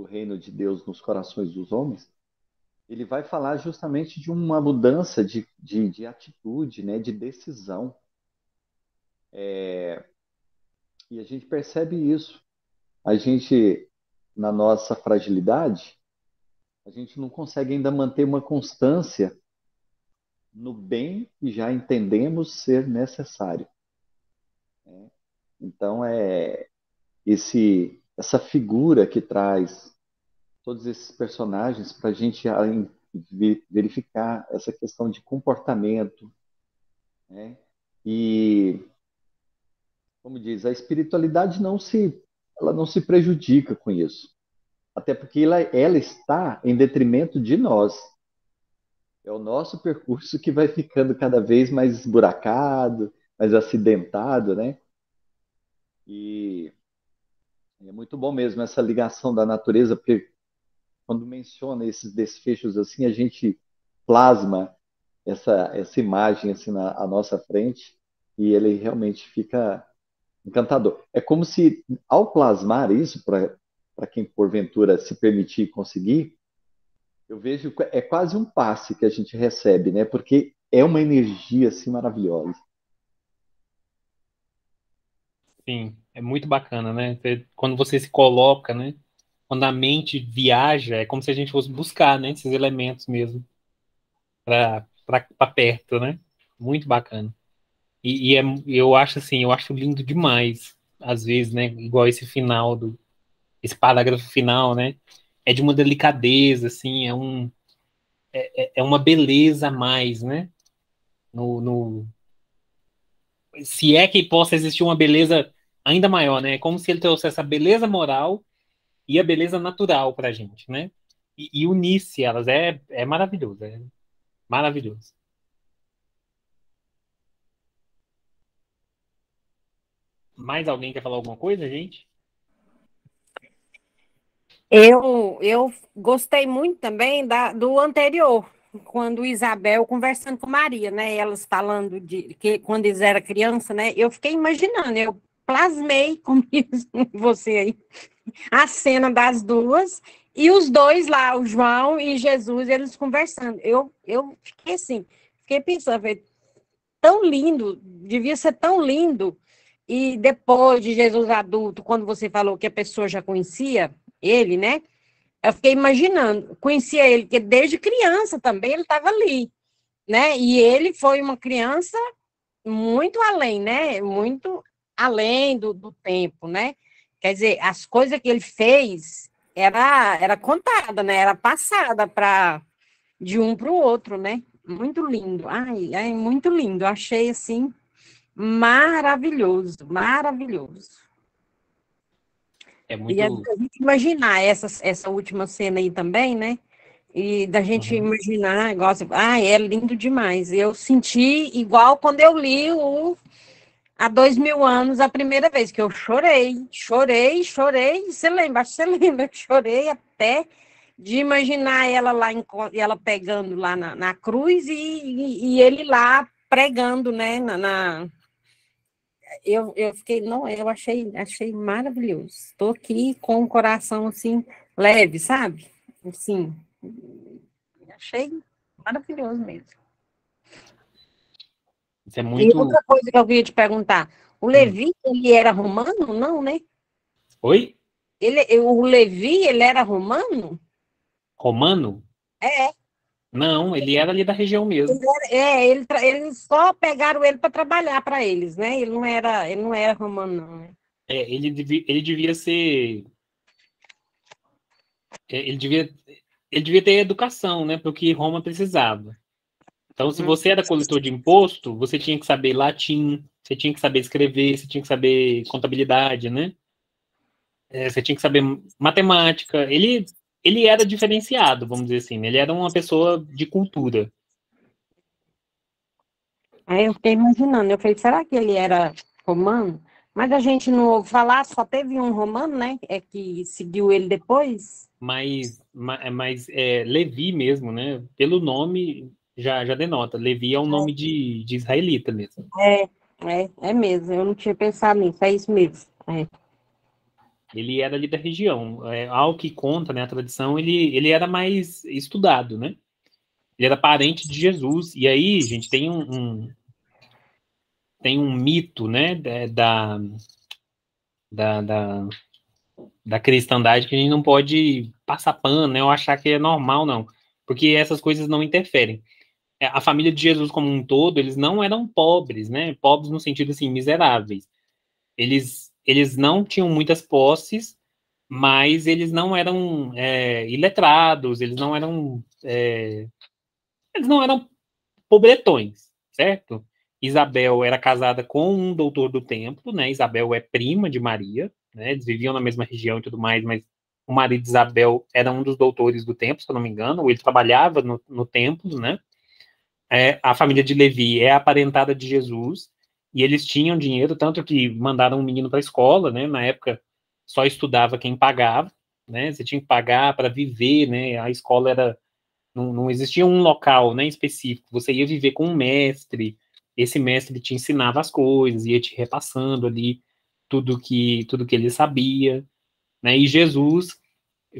Speaker 2: reino de Deus nos corações dos homens, ele vai falar justamente de uma mudança de atitude, né, de decisão. E a gente percebe isso. A gente, na nossa fragilidade, a gente não consegue ainda manter uma constância no bem que já entendemos ser necessário. Então, essa figura que traz todos esses personagens para a gente verificar essa questão de comportamento, né? E, como diz, a espiritualidade ela não se prejudica com isso, até porque ela está em detrimento de nós. É o nosso percurso que vai ficando cada vez mais esburacado, mais acidentado, né? E é muito bom mesmo essa ligação da natureza, porque quando menciona esses desfechos assim, a gente plasma essa imagem assim à nossa frente e ele realmente fica encantador. É como se, ao plasmar isso, para quem porventura se permitir conseguir, eu vejo é quase um passe que a gente recebe, né? Porque é uma energia assim maravilhosa.
Speaker 1: Sim, é muito bacana, né? Quando você se coloca, né? Quando a mente viaja, é como se a gente fosse buscar, né? Esses elementos mesmo para perto, né? Muito bacana. Eu acho assim, eu acho lindo demais, às vezes, né? Igual esse parágrafo final, né? É de uma delicadeza, assim, é uma beleza a mais, né? Se é que possa existir uma beleza ainda maior, né? É como se ele trouxesse a beleza moral e a beleza natural pra gente, né? E unisse elas, é maravilhoso, é maravilhoso. Mais alguém quer falar alguma coisa, gente?
Speaker 3: Eu gostei muito também do anterior, quando Isabel conversando com Maria, né? Elas falando de que quando eles eram criança, né? Eu fiquei imaginando, eu plasmei como você aí, a cena das duas e os dois lá, o João e Jesus, eles conversando. Eu fiquei assim, fiquei pensando, falei, tão lindo, devia ser tão lindo. E depois de Jesus adulto, quando você falou que a pessoa já conhecia ele, né? Eu fiquei imaginando, conhecia ele, que desde criança também ele estava ali, né? E ele foi uma criança muito além, né? Muito além do tempo, né? Quer dizer, as coisas que ele fez era contada, né? Era passada de um para o outro, né? Muito lindo. Ai, muito lindo. Achei assim maravilhoso, maravilhoso.
Speaker 1: É
Speaker 3: E a
Speaker 1: muito.
Speaker 3: gente imaginar essa última cena aí também, né? E da gente
Speaker 1: Uhum.
Speaker 3: imaginar, negócio, é lindo demais. Eu senti igual quando eu li há 2000 anos a primeira vez, que eu chorei, chorei, chorei. Você lembra? Acho que você lembra que chorei até de imaginar ela lá, ela pegando lá na cruz e ele lá pregando, né? Eu fiquei, não, eu achei maravilhoso. Estou aqui com o coração assim, leve, sabe? Assim, achei maravilhoso mesmo.
Speaker 1: Isso é
Speaker 3: E
Speaker 1: muito.
Speaker 3: outra coisa que eu queria te perguntar, o
Speaker 1: Hum.
Speaker 3: Levi, ele era romano? Não, né?
Speaker 1: Oi?
Speaker 3: O Levi, ele era romano?
Speaker 1: Romano?
Speaker 3: É,
Speaker 1: Não, ele era ali da região mesmo.
Speaker 3: eles só pegaram ele para trabalhar para eles, né? Ele não era romano, não, né?
Speaker 1: Ele devia ser. é, Ele devia, ele devia ter educação, né? Porque Roma precisava. Então, se
Speaker 3: Uhum.
Speaker 1: você era coletor de imposto, você tinha que saber latim, você tinha que saber escrever, você tinha que saber contabilidade, né? Você tinha que saber matemática. Ele era diferenciado, vamos dizer assim, né? Ele era uma pessoa de cultura.
Speaker 3: Aí eu fiquei imaginando, eu falei, será que ele era romano? Mas a gente não ouve falar, só teve um romano, né? É que seguiu ele depois.
Speaker 1: Mas Levi mesmo, né? Pelo nome já denota. Levi é um nome de israelita mesmo.
Speaker 3: É mesmo, eu não tinha pensado nisso, é isso mesmo.
Speaker 1: Ele era ali da região. Ao que conta, né, a tradição, ele era mais estudado, né? Ele era parente de Jesus. E aí, gente, tem um mito, né, da, da, da cristandade que a gente não pode passar pano, né, ou achar que é normal, não. Porque essas coisas não interferem. A família de Jesus como um todo, eles não eram pobres, né? Pobres no sentido, assim, miseráveis. Eles não tinham muitas posses, mas eles não eram iletrados, eles não eram pobretões, certo? Isabel era casada com um doutor do templo, né? Isabel é prima de Maria, né? Eles viviam na mesma região e tudo mais, mas o marido de Isabel era um dos doutores do templo, se eu não me engano, ou ele trabalhava no templo, né? A família de Levi é aparentada de Jesus, e eles tinham dinheiro, tanto que mandaram um menino para a escola, né? Na época só estudava quem pagava, né? Você tinha que pagar para viver, né? A escola era não existia um local, né, específico. Você ia viver com um mestre. Esse mestre te ensinava as coisas, ia te repassando ali tudo que ele sabia, né? E Jesus,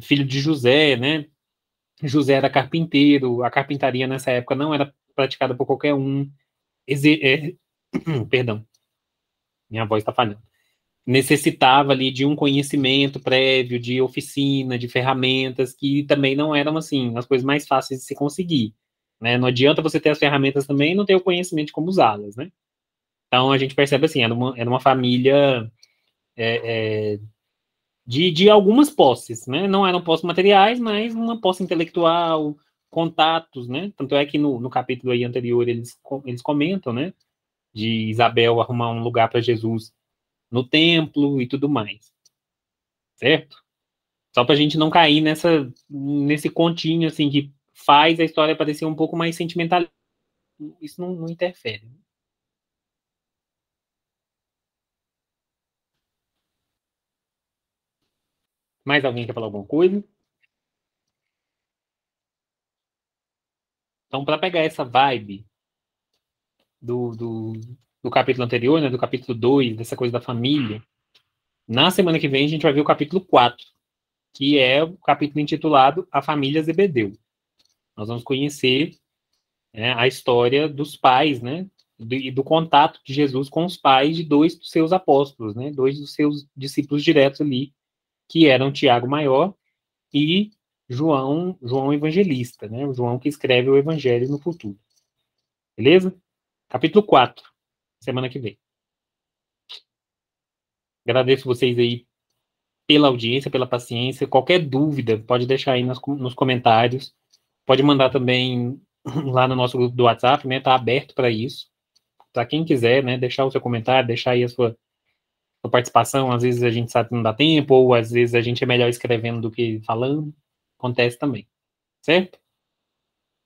Speaker 1: filho de José, né? José era carpinteiro. A carpintaria nessa época não era praticada por qualquer um. Perdão, minha voz está falhando. Necessitava ali de um conhecimento prévio, de oficina, de ferramentas, que também não eram, assim, as coisas mais fáceis de se conseguir, né? Não adianta você ter as ferramentas também e não ter o conhecimento de como usá-las, né? Então, a gente percebe, assim, era uma família de algumas posses, né? Não eram posses materiais, mas uma posse intelectual, contatos, né? Tanto é que no capítulo aí anterior eles comentam, né? De Isabel arrumar um lugar para Jesus no templo e tudo mais, certo? Só pra gente não cair nesse continho, assim, que faz a história parecer um pouco mais sentimental. Isso não interfere. Mais alguém quer falar alguma coisa? Então, para pegar essa vibe do, do, do capítulo anterior, né, do capítulo 2 dessa coisa da família, na semana que vem a gente vai ver o capítulo 4, que é o capítulo intitulado A Família Zebedeu. Nós vamos conhecer, né, a história dos pais, né, e do contato de Jesus com os pais de dois dos seus apóstolos, né, dois dos seus discípulos diretos ali, que eram Tiago Maior e João Evangelista, né, o João que escreve o Evangelho no futuro. Beleza? Capítulo 4, semana que vem. Agradeço vocês aí pela audiência, pela paciência. Qualquer dúvida, pode deixar aí nos comentários. Pode mandar também lá no nosso grupo do WhatsApp, né? Tá aberto para isso. Para quem quiser, né? Deixar o seu comentário, deixar aí a sua participação. Às vezes a gente sabe que não dá tempo, ou às vezes a gente é melhor escrevendo do que falando. Acontece também, certo?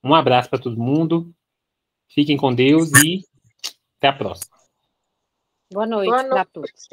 Speaker 1: Um abraço para todo mundo. Fiquem com Deus e até a próxima.
Speaker 3: Boa
Speaker 4: Boa
Speaker 3: noite para
Speaker 4: noite.
Speaker 3: todos.